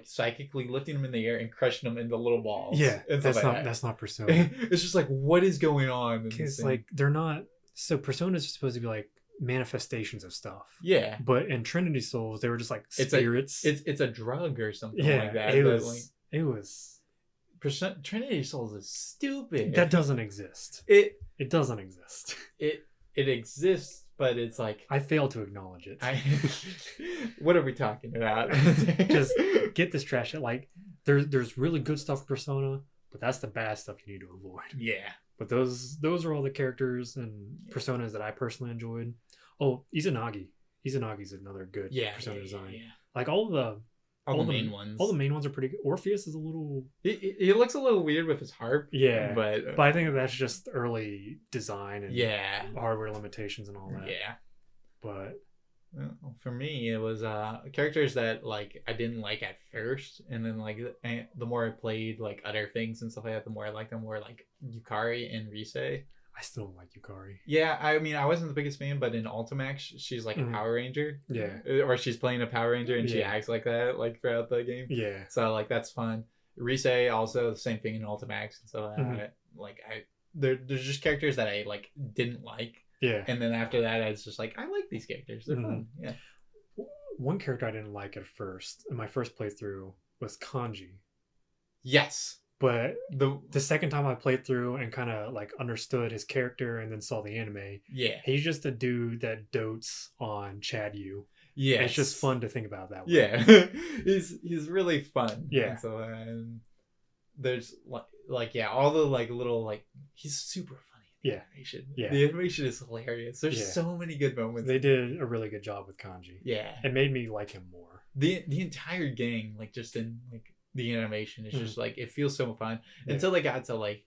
psychically lifting them in the air and crushing them into little balls. Yeah, and stuff like that. that's not Persona. It's just like, what is going on? in this Because thing? like they're not. So Personas are supposed to be like manifestations of stuff. Yeah, But in Trinity Souls, they were just like It's spirits. it's a drug or something yeah, like that. it that, was. like, It was. Trinity Souls is stupid. That doesn't exist. It doesn't exist. it exists, but it's like I fail to acknowledge it. what are we talking about? Just get this trash. Like there's really good stuff in Persona, but that's the bad stuff you need to avoid. yeah. But those are all the characters and personas that I personally enjoyed. Oh, Izanagi. Izanagi's another good persona design. Yeah. Like all the main ones. All the main ones are pretty good. Orpheus is a little. He looks a little weird with his harp. Yeah, but I think that's just early design and yeah, hardware limitations and all that. yeah. But Well, for me, it was characters that like I didn't like at first, and then like the more I played like other things and stuff like that, the more I liked them. More like Yukari and Rise. I still don't like Yukari. Yeah, I mean, I wasn't the biggest fan, but in Ultimax, she's like a Power Ranger. Yeah. Or she's playing a Power Ranger and she Yeah. acts like that like throughout the game. Yeah. So like that's fun. Rise also the same thing in Ultimax. So there's just characters that I like didn't like, Yeah. and then after that I was just like, I like these characters. They're fun. Yeah. One character I didn't like at first, in my first playthrough, was Kanji. Yes. But The second time I played through and kind of like understood his character and then saw the anime, yeah. he's just a dude that dotes on Chad Yu. Yeah. It's just fun to think about that way. Yeah. he's really fun. Yeah. And so there's like yeah, all the like little like he's super funny. Yeah. Animation. Yeah. The animation is hilarious. There's Yeah. so many good moments. They did a really good job with Kanji. Yeah. It made me like him more. The entire gang, like just in like the animation is just like it feels so fun Yeah. until they got to like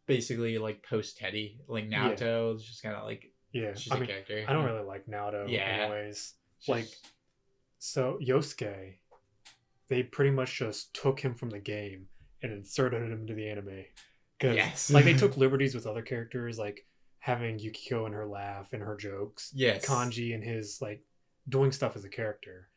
basically like post Teddy, like Naoto is just kind of like Yeah. she's I a mean, character. I don't really like Naruto Yeah. anyways. Just- Like, so Yosuke, they pretty much just took him from the game and inserted him into the anime. Because Yes. like they took liberties with other characters, like having Yukiko and her laugh and her jokes. yes. Kanji and his like doing stuff as a character.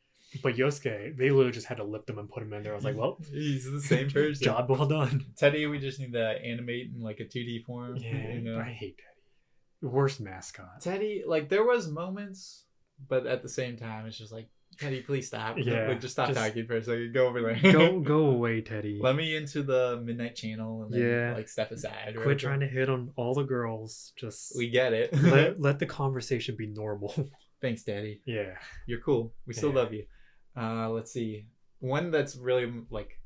But Yosuke, they literally just had to lift him and put him in there. I was like, well, he's the same person. job well done. Teddy, we just need to animate in like a 2D form. Yeah, you know? I hate Teddy. Worst mascot. Teddy, like there was moments, but at the same time, it's just like Teddy, please stop. Yeah, like, just stop just- talking for a second. Go over there. Go away, Teddy. Let me into the midnight channel and then Yeah. like step aside. Quit trying to hit on all the girls. Just We get it. let the conversation be normal. Thanks, Daddy. Yeah. You're cool. We still Yeah. love you. Let's see. One that's really like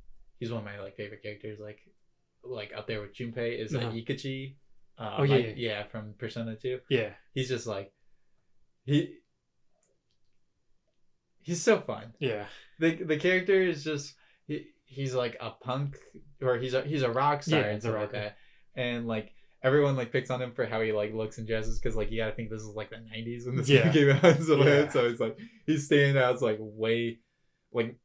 he's one of my like favorite characters. Like up there with Junpei is Uh-huh. Ikachi. Oh, yeah, yeah, from Persona 2. Yeah. He's just like he's so fun. Yeah. The character is just he's like a punk, or he's a rock star Yeah, and he's a stuff like rocker. that. And like everyone like picks on him for how he like looks and dresses, because like you gotta think this is like the 90s when this Yeah. game came out and stuff like Yeah. that. So it's like he's standing out as like way like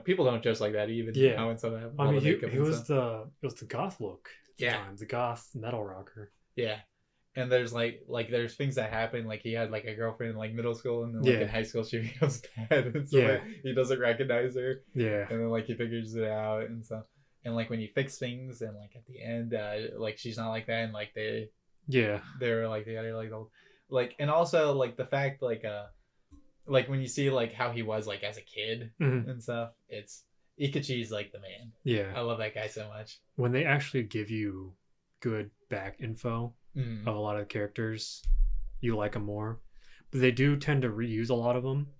people don't dress like that even Yeah. now and stuff. Have I all mean, the he makeup and was stuff. it was the goth look at the Yeah. time, the goth metal rocker. Yeah. And there's like there's things that happen, like he had like a girlfriend in like middle school, and then like Yeah. in high school she becomes bad and stuff. Yeah. Like, he doesn't recognize her, Yeah. and then like he figures it out and stuff. And like when you fix things, and like at the end, like she's not like that, and like they're like together, like and also like the fact like when you see like how he was like as a kid Mhm. and stuff, it's Ikachi's like the man. Yeah. I love that guy so much. When they actually give you good back info Mm. of a lot of the characters, you like them more. But they do tend to reuse a lot of them.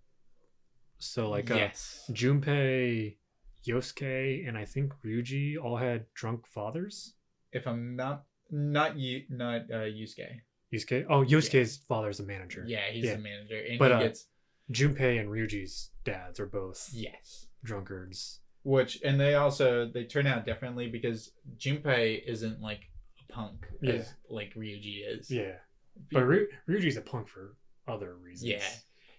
So like Yes. Junpei, Yosuke, and I think Ryuji all had drunk fathers. If I'm not Yusuke. Yusuke? Oh, Yosuke's father's a manager. Yeah, he's Yeah. a manager, and But, he gets Junpei and Ryuji's dads are both yes. drunkards. And they turn out differently, because Junpei isn't like a punk as like Ryuji is. Yeah. But Ryuji's a punk for other reasons.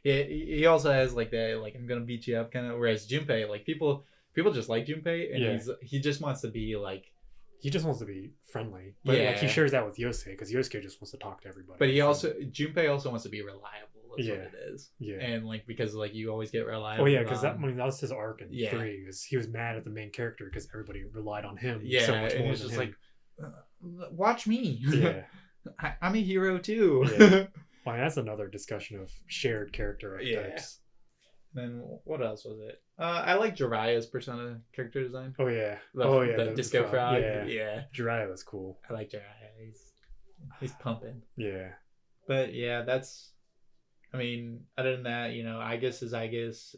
Yeah. He also has like that like I'm gonna beat you up kind of, whereas Junpei, like people just like Junpei, and he just wants to be like, he just wants to be friendly. But like he shares that with Yosuke, because Yosuke just wants to talk to everybody. but Junpei also wants to be reliable. That's what it is. Yeah. And like because like you always get reliable. Oh yeah, because that was his arc in Yeah. 3. He was mad at the main character because everybody relied on him Yeah, so much and more it's than just him. like, watch me. Yeah. I'm a hero too. Yeah. Well, that's another discussion of shared character archetypes. Then what else was it? I like Jiraiya's Persona character design. Oh yeah. The disco frog. Yeah. Jiraiya was cool. I like Jiraiya. He's pumping. Yeah. But yeah, I mean, other than that, Aegis is Aegis.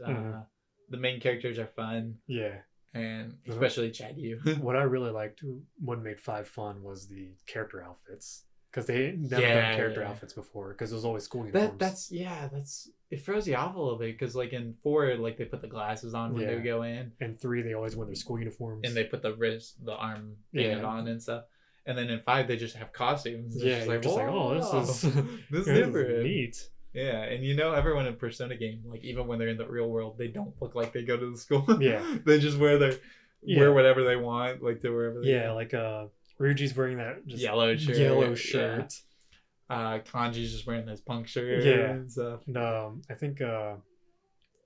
The main characters are fun. Yeah. And especially Chad Yu. What I really liked, what made 5 fun, was the character outfits. Because they never done character outfits before, because it was always school uniforms. It throws you off a little bit, because like in 4, like they put the glasses on when they would go in. And 3, they always wear their school uniforms. And they put the arm painted on and stuff. And then in 5, they just have costumes. It's just like, oh, this is different. Neat. Yeah, and everyone in Persona game, like even when they're in the real world, they don't look like they go to the school. Yeah. They just wear whatever they want, like to wherever they go. Like Ryuji's wearing that just yellow shirt. Yeah. Kanji's just wearing this punk shirt and stuff. And I think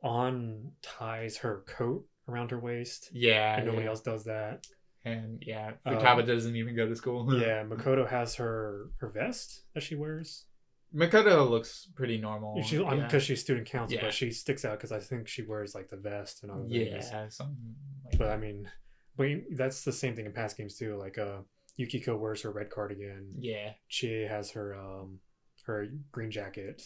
On ties her coat around her waist. Yeah. And nobody else does that. And Futaba doesn't even go to school. Yeah, Makoto has her vest that she wears. Makoto looks pretty normal. Because she's student council, but she sticks out because I think she wears like the vest and other things. Yeah, something like but I mean, that's the same thing in past games too. Like Yukiko wears her red cardigan. Yeah. Chie has her green jacket.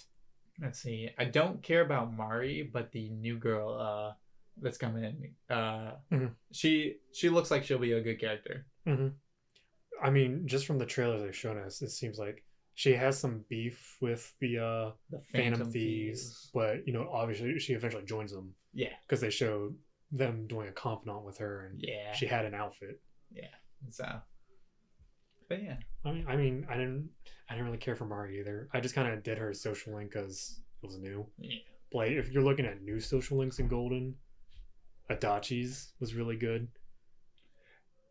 Let's see. I don't care about Mari, but the new girl that's coming in, she looks like she'll be a good character. Mm-hmm. I mean, just from the trailers they've shown us, it seems like she has some beef with the Phantom Thieves, but obviously she eventually joins them. Yeah, because they showed them doing a confidant with her, and she had an outfit. Yeah, so. But yeah, I mean, I didn't really care for Mari either. I just kind of did her social link because it was new. Yeah, like if you're looking at new social links in Golden, Adachi's was really good.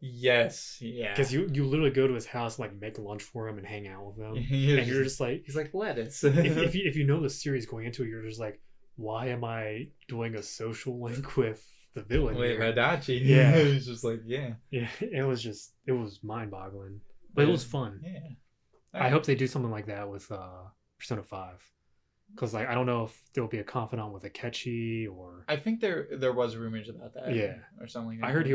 Yes, yeah. Because you literally go to his house, like make lunch for him and hang out with him, and you're just like, he's like lettuce. if you know the series going into it, you're just like, why am I doing a social link with the villain? With Adachi. Yeah, it's just like yeah. It was mind boggling, but it was fun. Yeah. Right. I hope they do something like that with Persona 5. Because like I don't know if there'll be a confidant with Akechi or. I think there was rumors about that. Yeah. Or something. Like I heard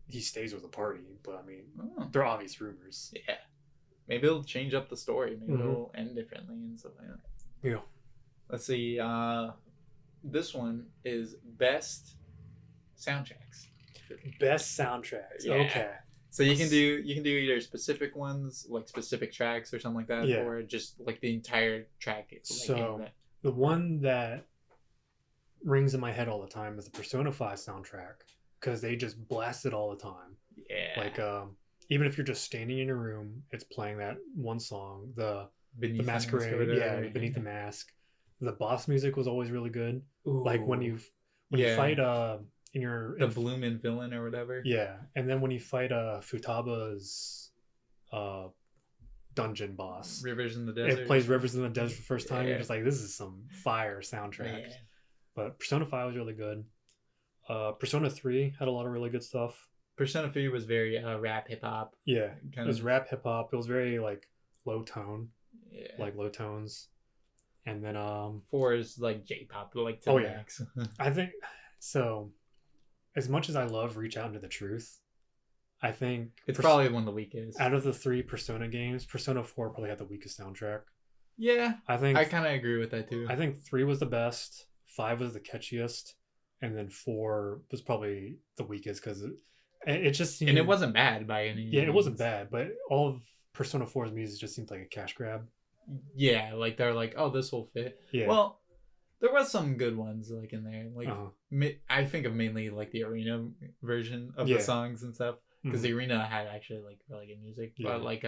he stays with the party, but I mean, they're obvious rumors. Yeah. Maybe it'll change up the story. Maybe it'll end differently and stuff like that. Yeah. Let's see. This one is best soundtracks. Best soundtracks. Yeah. Okay. So you can do either specific ones, like specific tracks or something like that, Yeah. or just like the entire track. Like, So the one that rings in my head all the time is the Persona 5 soundtrack because they just blast it all the time. yeah, Like even if you're just standing in your room, it's playing that one song. The Beneath the Masquerade, Mask or yeah, whatever. Beneath the Mask. The boss music was always really good. Ooh. Like when you fight in your the Bloomin' villain or whatever. yeah, and then when you fight Futaba's dungeon boss, Rivers in the Desert. it plays Rivers in the Desert for the first time. Yeah. You're just like, this is some fire soundtrack. Man. But Persona 5 was really good. Persona 3 had a lot of really good stuff. Persona 3 was very rap hip hop. Yeah, Kind it was of. rap hip hop. It was very like low tone, Yeah. like low tones. And then 4 is like J-pop, like to Oh, the yeah. max. I think so. As much as I love Reach Out into the Truth, I think It's probably one of the weakest. out of the 3 Persona games, Persona 4 probably had the weakest soundtrack. Yeah, I think I kind of agree with that too. I think 3 was the best, 5 was the catchiest, and then 4 was probably the weakest because it just seemed, And it wasn't bad by any yeah, it wasn't means. bad, but all of Persona 4's music just seemed like a cash grab. Yeah, like they're like, oh, this will fit. Yeah. Well, there was some good ones like in there. Like Uh-huh. I think of mainly like the arena version of Yeah. the songs and stuff because Mhm. the arena had actually like really good music. Yeah. But like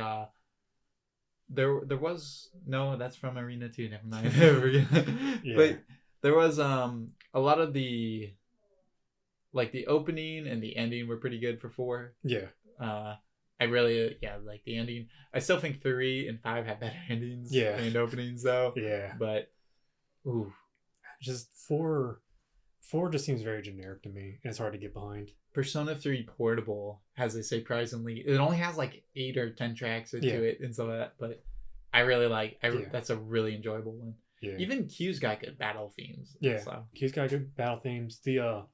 there was no, that's from arena too. Never mind. Yeah. But there was a lot of the like the opening and the ending were pretty good for 4. Yeah. I really like the ending. I still think 3 and 5 have better endings and openings though. Yeah. But ooh, Just 4 just seems very generic to me, and it's hard to get behind. Persona 3 Portable has a surprisingly, it only has like 8 or 10 tracks to it and so that, but I really like that's a really enjoyable one. Yeah. Even Q's got good battle themes. Yeah. So. Q's got good battle themes. The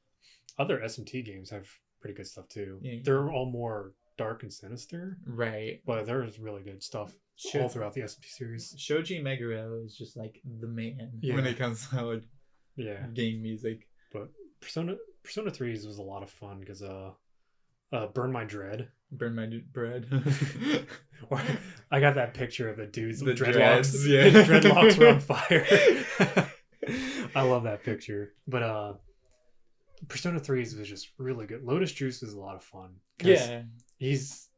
other SMT games have pretty good stuff too. Yeah. They're all more dark and sinister, Right. but there's really good stuff all throughout the SMT series. Shoji Meguro is just like the man Yeah. when it comes to like, Yeah. game music. But Persona 3's was a lot of fun because Burn My Dread. Burn my bread. I got that picture of the dude's The dreadlocks. dreads, yeah. His dreadlocks were on fire. I love that picture. But Persona 3's was just really good. Lotus Juice is a lot of fun. 'Cause Yeah. He's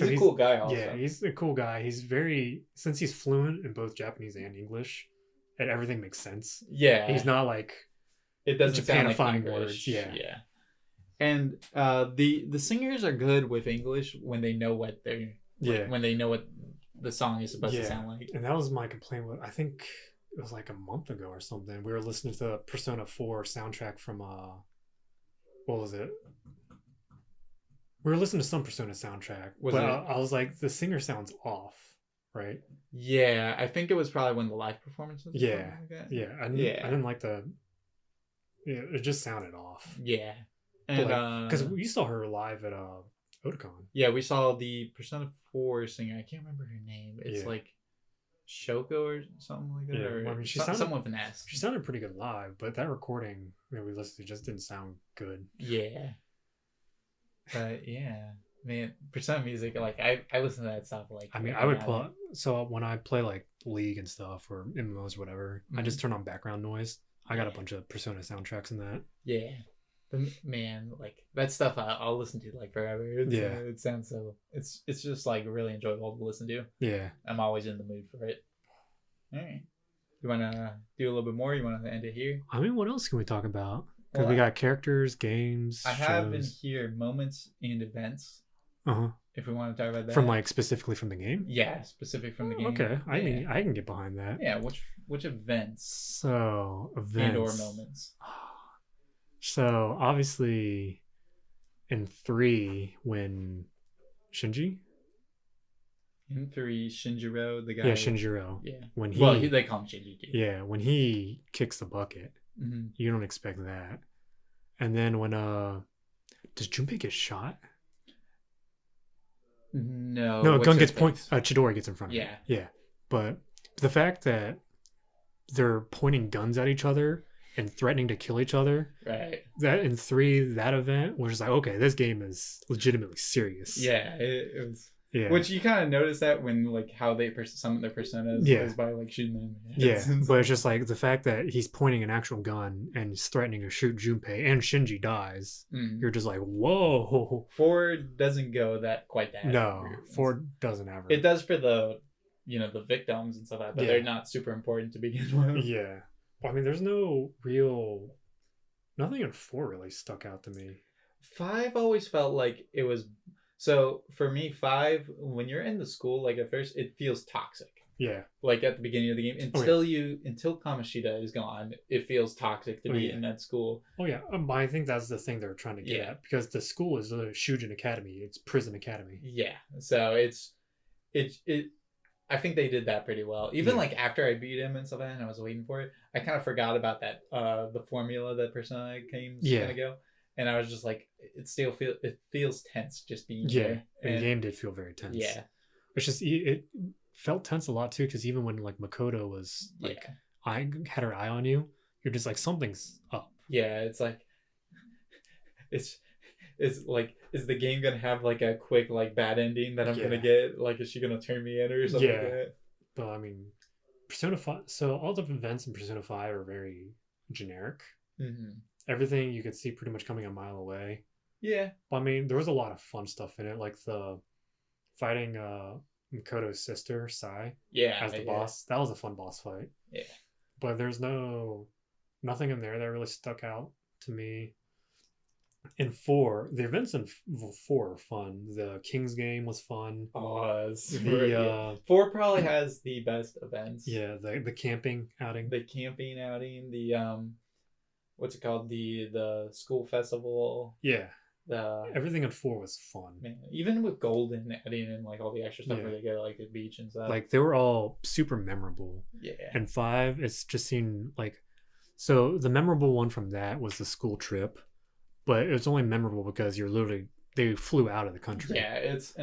a cool guy also. Yeah, he's a cool guy. He's very, since he's fluent in both Japanese and English, and everything makes sense. Yeah. He's not like It doesn't sound like Japanifying English. words, yeah. Yeah. And the singers are good with English when they know what they're when they know what the song is supposed to sound like. And that was my complaint with, I think it was like a month ago or something. We were listening to the Persona 4 soundtrack from what was it? We were listening to some Persona soundtrack. I was like, the singer sounds off, right? Yeah, I think it was probably one of the live performances. Yeah. Like that. Yeah. I didn't like the. Yeah, it just sounded off. Yeah. And because we saw her live at Otakon. Yeah, we saw the Persona 4 singer. I can't remember her name. It's like Shoko or something like that. Yeah, or I mean, someone with an S. She sounded pretty good live, but that recording that we listened to just didn't sound good. Yeah. But yeah, man, Persona music, like I listen to that stuff like. I mean, I would play. So when I play like League and stuff or MMOs or whatever, I just turn on background noise. I got a bunch of Persona soundtracks in that. Yeah. Man, like that stuff I'll listen to like forever. It sounds so. It's just like really enjoyable to listen to. Yeah. I'm always in the mood for it. All right. You want to do a little bit more? You want to end it here? I mean, what else can we talk about? Because we got characters, games. I have in here moments and events. If we want to talk about that. From like specifically from the game. Yeah, specific from the game. Okay, I mean, I can get behind that. Yeah. Which events? So events and or moments. So obviously, in 3, when Shinji. In 3, Shinjiro, the guy. Yeah, Shinjiro. Yeah. When they call him Shinji too. Yeah, when he kicks the bucket, you don't expect that. And then when does Junpei get shot? No, a gun gets pointed. Chidori gets in front of him. Yeah. But the fact that they're pointing guns at each other and threatening to kill each other. Right. That in 3, that event was just like, okay, this game is legitimately serious. Yeah, it was. Yeah. Which you kind of notice that when like how they summon their personas is by like shooting them in the heads. Yeah, but it's just like the fact that he's pointing an actual gun and he's threatening to shoot Junpei and Shinji dies. You're just like, whoa. 4 doesn't go that quite that. No, 4 doesn't ever. It does for the, the victims and stuff like that, but they're not super important to begin with. Yeah. Well, I mean, there's nothing in 4 really stuck out to me. 5 always felt like it was. So for me, 5, when you're in the school, like at first, it feels toxic. Yeah. Like at the beginning of the game, until Kamoshida is gone, it feels toxic to be in that school. Oh yeah, I think that's the thing they're trying to get at, because the school is a Shujin Academy, it's prison academy. Yeah, so it. I think they did that pretty well. Even like after I beat him and stuff, and I was waiting for it, I kind of forgot about that. The formula that Persona game's gonna go. And I was just like, it feels tense just being there. And the game did feel very tense. Yeah. It's just, it felt tense a lot too, because even when like Makoto was like, I had her eye on you, you're just like, something's up. Yeah, it's like, it's like, is the game gonna have like a quick like bad ending that I'm gonna get? Like, is she gonna turn me in or something like that? But I mean, Persona 5, so all the events in Persona 5 are very generic. Mm-hmm. Everything you could see pretty much coming a mile away. Yeah. But I mean, there was a lot of fun stuff in it, like the fighting Makoto's sister, Sai, as the boss. That was a fun boss fight. Yeah. But there's nothing in there that really stuck out to me. In 4, the events in 4 are fun. The King's game was fun. Oh, 4 probably has the best events. Yeah, the camping outing. The what's it called? The school festival. Yeah. Everything in 4 was fun. Man, even with Golden adding in like all the extra stuff where they go like the beach and stuff. Like they were all super memorable. Yeah. And 5, it's just seemed like, so the memorable one from that was the school trip, but it was only memorable because they flew out of the country. Yeah, it's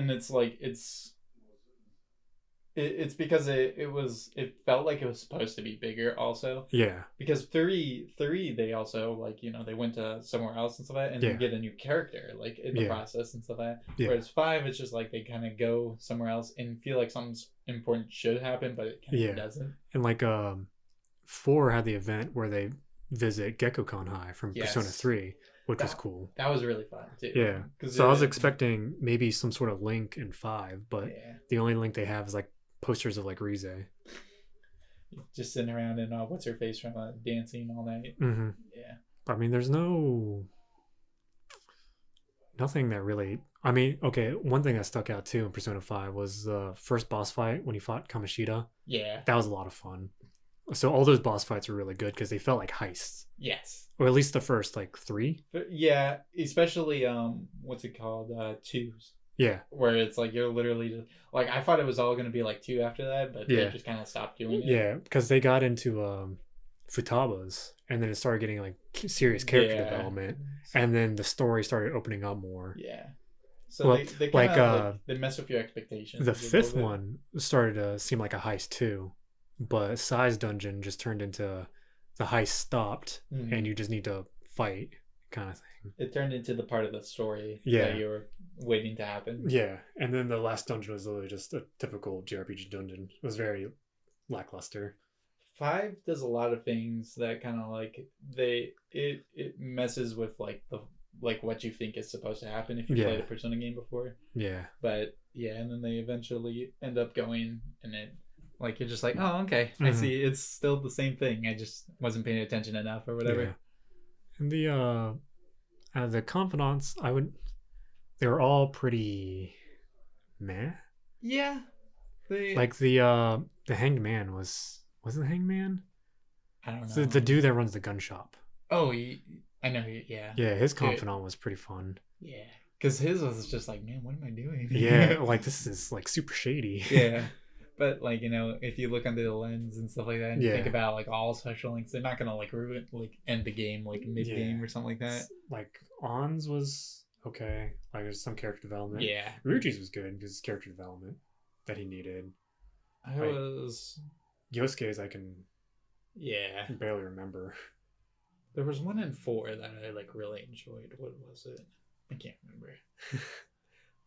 because it felt like it was supposed to be bigger also. Yeah. Because 3 they also like, they went to somewhere else and stuff like that, and you get a new character like in the process and stuff like that. Yeah. Whereas 5, it's just like they kind of go somewhere else and feel like something important should happen, but it kind of doesn't. And like 4 had the event where they visit Gekkoukan High from Persona 3, which was cool. That was really fun too. Yeah. So I was expecting maybe some sort of link in 5, but the only link they have is like posters of like Rize just sitting around and what's her face from dancing all night. Mm-hmm. Yeah, I mean, there's nothing that really, I mean, okay, one thing that stuck out too in Persona 5 was the first boss fight when he fought Kamoshida. Yeah, that was a lot of fun. So all those boss fights were really good because they felt like heists. Yes, or at least the first like 3. Yeah, especially what's it called, 2s. Yeah. Where it's like you're literally just like, I thought it was all going to be like 2 after that, but they just kind of stopped doing it. Yeah, because they got into Futaba's, and then it started getting like serious character development, and then the story started opening up more. Yeah. So they kinda, they mess with your expectations. The 5th one started to seem like a heist too, but Sai's dungeon just turned into the heist stopped, and you just need to fight kind of thing. It turned into the part of the story that you were waiting to happen. Yeah, and then the last dungeon was literally just a typical JRPG dungeon. It was very lackluster. 5 does a lot of things that kind of like it messes with like the what you think is supposed to happen if you played a Persona game before. Yeah. But and then they eventually end up going, and it like you're just like, oh, okay, I see. It's still the same thing. I just wasn't paying attention enough or whatever. Yeah. And the confidants, they were all pretty meh. Yeah. Like the hanged man wasn't the hanged man? I don't know. The dude that runs the gun shop. Oh, I know. Yeah. Yeah, his confidant was pretty fun. Yeah. Because his was just like, man, what am I doing? Yeah, like this is like super shady. Yeah. But like, if you look under the lens and stuff like that, and you think about like all special links, they're not gonna like ruin end the game like mid game or something like that. Like On's was okay. Like there's some character development. Yeah. Ryuji's was good because character development that he needed. Yosuke's I can barely remember. There was one in 4 that I like really enjoyed. What was it? I can't remember.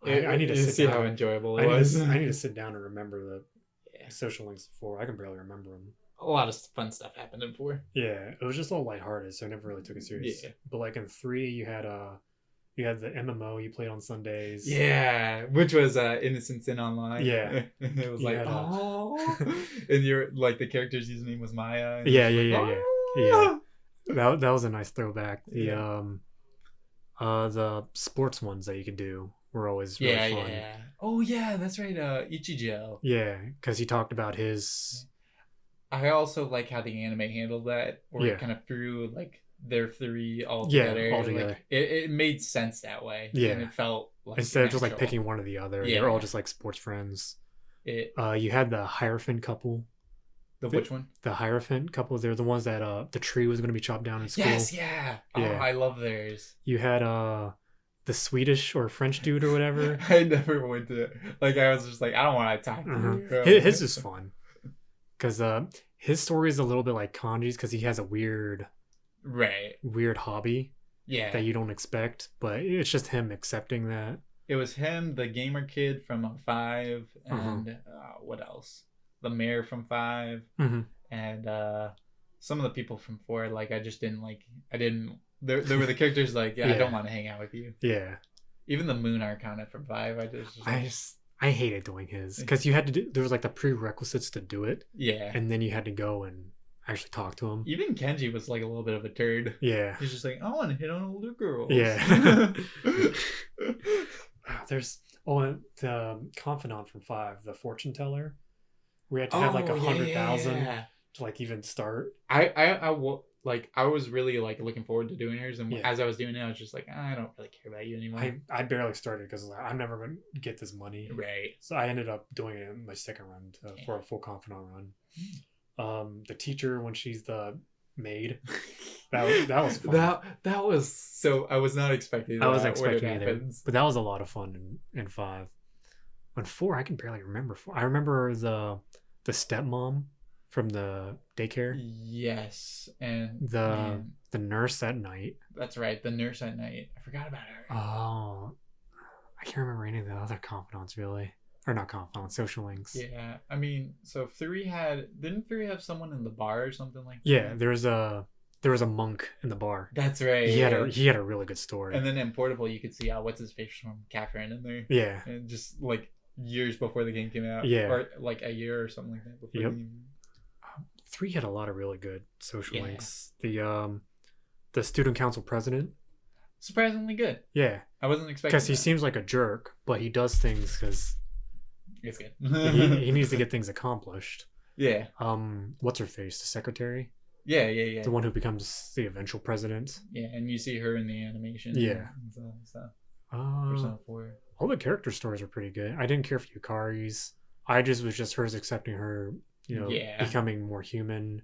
I need to You sit see down. how enjoyable it I was. need to sit down and remember the Yeah. social links before. I can barely remember them. A lot of fun stuff happened in 4. Yeah, it was just all lighthearted, so I never really took it serious. Yeah. But like in 3, you had the MMO you played on Sundays. Yeah, which was Innocent Sin Online. Yeah. It was You like, had, oh, and your like the character's username was Maya. And Yeah, it was yeah, like, yeah. "Oh!" That was a nice throwback. Yeah. The sports ones that you could do were always really Yeah, fun. yeah. Oh yeah, that's right. Ichijo. Yeah, because he talked about his. I also like how the anime handled that, where Yeah. it kind of threw like their 3 all Yeah, together. all together. Like, it made sense that way. Yeah. and it felt like Instead of just like natural. picking one or the other, Yeah. they're all just like sports friends. It. You had the Hierophant couple. Which one? The Hierophant couple. They're the ones that the tree was going to be chopped down in school. Yes, yeah. Yeah. Oh, I love theirs. You had the Swedish or French dude or whatever. I never went to like. I was just like, I don't want to talk to Uh-huh. you. His is fun because his story is a little bit like Kanji's because he has a weird hobby Yeah. that you don't expect, but it's just him accepting that. It was him, the gamer kid from 5, and what else? The mayor from 5, Mm-hmm. and some of the people from 4. Like, I just didn't like. I didn't. There were the characters like, I Yeah. don't want to hang out with you. Yeah, Even the Moon Arcana from 5, I hated doing his because you had to do. There was like the prerequisites to do it, yeah. and then you had to go and actually talk to him. Even Kenji was like a little bit of a turd. Yeah, He's just like, I want to hit on older girls. Yeah. There's the confidant from 5, the fortune teller. We had to have like 100,000 Yeah. to like even start. I was really like looking forward to doing hers, and Yeah. as I was doing it, I was just like, I don't really care about you anymore. I barely started because like, I'm never going to get this money. Right. So I ended up doing it in my second run for a full confidant run. The teacher when she's the maid, that was fun. That was so. I was not expecting that. I wasn't when it expecting either, happens. but that was a lot of fun in 5. On 4, I can barely remember 4. I remember the stepmom from the daycare. Yes, and The nurse at night. that's right. The nurse at night. I forgot about her. Oh, I can't remember any of the other confidants really, or not confidants, social links. Yeah, I mean, so 3 didn't 3 have someone in the bar or something like that? Yeah, there was a monk in the bar. That's right. He had a really good story. And then in Portable, you could see what's his face from Catherine in there. Yeah. And just like years before the game came out. Yeah. Or like a year or something like that before Yep. the game. 3 had a lot of really good social Yeah. links. The student council president. Surprisingly good. Yeah, I wasn't expecting because he that. seems like a jerk, but he does things because It's good. he needs to get things accomplished. Yeah. What's her face? The secretary, Yeah. the one who becomes the eventual president. Yeah, and you see her in the animation. Yeah. And stuff. Persona 4. All the character stories are pretty good. I didn't care for Yukari's. I just was just hers accepting her, Yeah. becoming more human.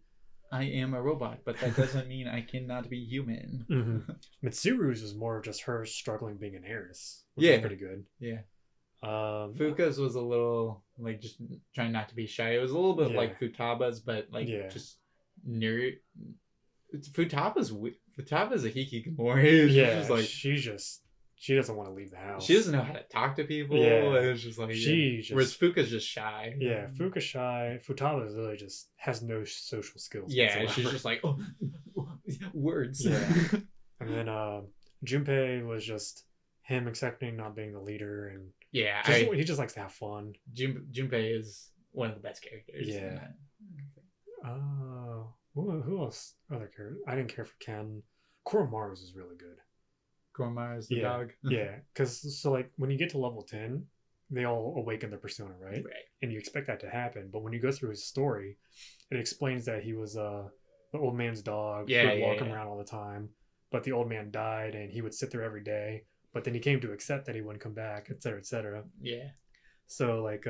I am a robot, but that doesn't mean I cannot be human. Mm-hmm. Mitsuru's was more of just her struggling being an heiress, which Yeah. was pretty good. Yeah. Fuka's Fuka's was a little like just trying not to be shy. It was a little bit Yeah. like Futaba's, but like Yeah. just nerd. Futaba's a hikikomori. Yeah, Just like she doesn't want to leave the house. she doesn't know how to talk to people. Yeah. And it's just like whereas Fuka's just shy. Yeah, Fuka's shy. Futaba really just has no social skills. Yeah, whatsoever. she's just like words. Yeah. And then Junpei was just him accepting not being the leader, and Yeah, he just likes to have fun. Junpei is one of the best characters. Yeah. Who else? Other characters? I didn't care for Ken. Koromaru's is really good. Koromaru's the dog. Yeah, because so like when you get to level 10, they all awaken their persona, right? Right. And you expect that to happen, but when you go through his story, it explains that he was the old man's dog. Yeah, who would yeah, walk him yeah. around all the time, but the old man died, and he would sit there every day. But then he came to accept that he wouldn't come back, etc., etc. Yeah. So like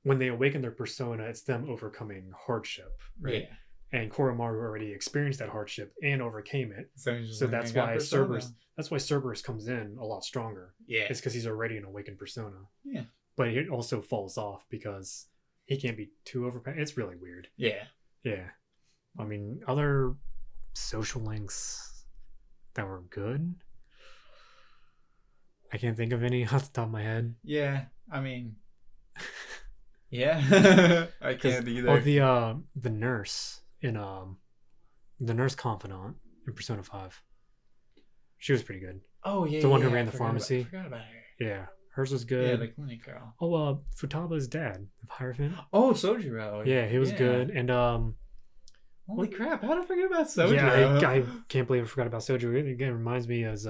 when they awaken their persona, it's them overcoming hardship, right? Yeah. And Koromaru already experienced that hardship and overcame it. So, he's just So like, that's I got why Persona. Cerberus comes in a lot stronger. Yeah. It's because he's already an awakened persona. Yeah. But it also falls off because he can't be too overpowered. It's really weird. Yeah. Yeah. I mean, other social links that were good. I can't think of any off the top of my head. Yeah, I mean, yeah, I can't either. Oh, the nurse in the nurse confidant in Persona 5. She was pretty good. Oh yeah, the one who yeah, ran the I forgot pharmacy. I forgot about her. Yeah, hers was good. Yeah, the clinic girl. Oh, Futaba's dad, Hierophant. Oh, Sojiro. Yeah, he was good. And holy crap! How did I forget about Sojiro? yeah, I can't believe I forgot about Sojiro. It again reminds me as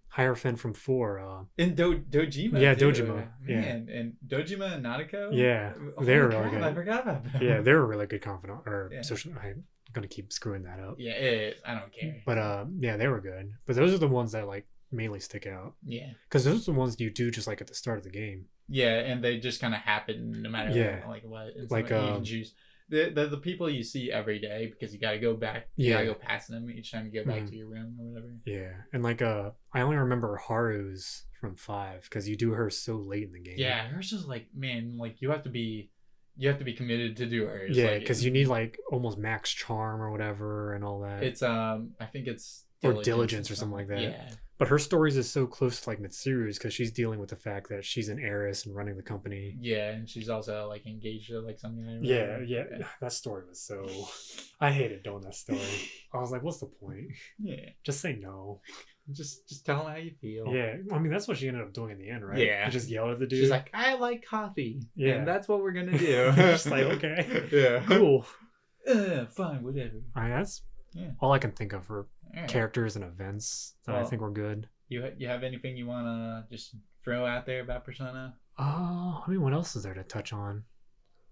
Hierophant from 4. And Dojima. Yeah, too. Dojima. Yeah. Man, and Dojima and Nadeko. Yeah, Holy they were crap, really good. I forgot about them. Yeah, they were a really good confidant or Yeah. social. I'm gonna keep screwing that up. Yeah, it is. I don't care. But yeah, they were good. But those are the ones that like mainly stick out Yeah. because those are the ones you do just like at the start of the game. Yeah, and they just kind of happen no matter like what. It's Like, you can choose. The people you see every day because you got to go back. You got to go past them each time you go back to your room or whatever. Yeah, and like I only remember Haru's from 5 because you do her so late in the game. Yeah, hers is like, man, like you have to be committed to do hers. Yeah, like, because you need like almost max charm or whatever and all that. It's I think it's diligence or something like that. Yeah. But her stories is so close to like Mitsuru's because she's dealing with the fact that she's an heiress and running the company. Yeah, and she's also like engaged to like something. Yeah. That story was so. I hated doing that story. I was like, "What's the point? Yeah, Just say no." just tell them how you feel. Yeah, I mean that's what she ended up doing in the end, right? Yeah. You just yell at the dude. She's like, I like coffee. Yeah. And that's what we're gonna do. Just like, okay. Yeah. Cool. Fine, whatever. That's all I can think of for Right. characters and events that I think were good. You have anything you wanna just throw out there about Persona? I mean, what else is there to touch on?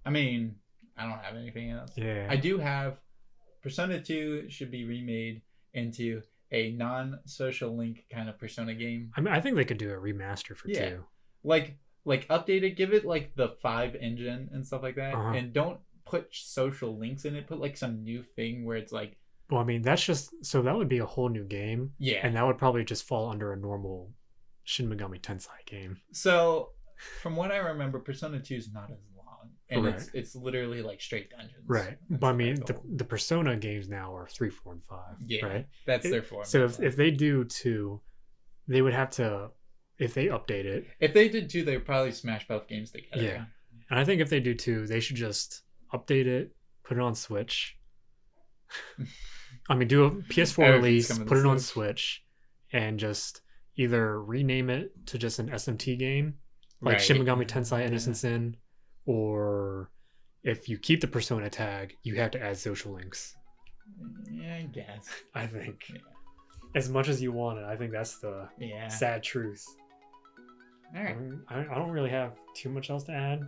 I mean, I don't have anything else. Yeah. I do have Persona 2 should be remade into a non-social link kind of Persona game. I mean, I think they could do a remaster for 2. Like update it, give it like the 5 engine and stuff like that, and don't put social links in it. Put like some new thing where it's like. Well, I mean, that's just so that would be a whole new game. Yeah. And that would probably just fall under a normal Shin Megami Tensei game. So, from what I remember, Persona 2 is not as long, and Right. it's literally like straight dungeons. Right. That's But I what mean, thought. the Persona games now are 3, 4, and 5. Yeah, right. That's their form. So if they do 2, they would have to, if they update it. If they did 2, they'd probably smash both games together. Yeah. And I think if they do 2, they should just update it, put it on Switch. I mean, do a PS4 release, put it on Switch, and just either rename it to just an SMT game, like Shin Megami Tensei Innocent Sin, or if you keep the Persona tag, you have to add social links. Yeah, I guess. I think. As much as you want it, I think that's the sad truth. All right. I don't really have too much else to add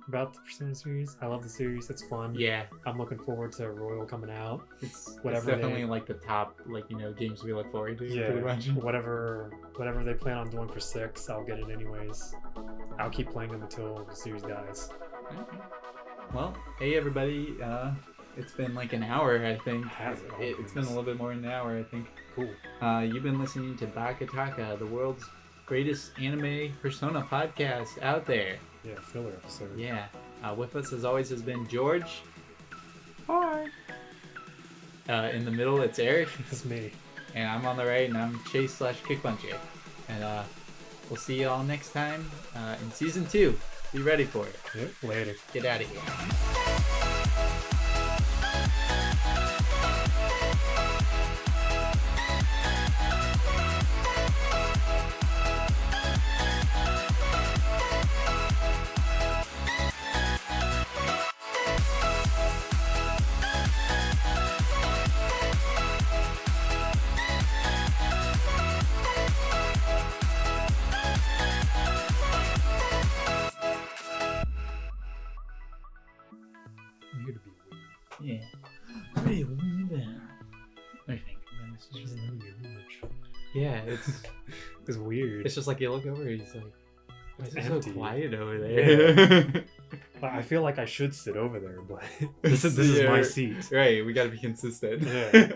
about the Persona series. I love the series. It's fun. Yeah. I'm looking forward to Royal coming out. It's Whatever definitely like the top, like, games we look forward to. Yeah. Pretty much. Whatever they plan on doing for 6, I'll get it anyways. I'll keep playing them until the series dies. Okay. Well, hey everybody. It's been like an hour, I think. Has it? It's been a little bit more than an hour, I think. Cool. You've been listening to BakaTaka, the world's greatest anime Persona podcast out there. Yeah, filler episode. Yeah. With us as always has been George. Hi. In the middle it's Eric. It's me. And I'm on the right, and I'm Chase/Kickpuncher. And we'll see you all next time in season 2. Be ready for it. Yep, later. Get out of here. I'm here to be weird. Yeah. Hey, what do you think? Yeah, It's weird. it's just like you look over, he's like, why is it so empty. quiet over there? I feel like I should sit over there, but this is my seat. Right, we gotta be consistent. Yeah.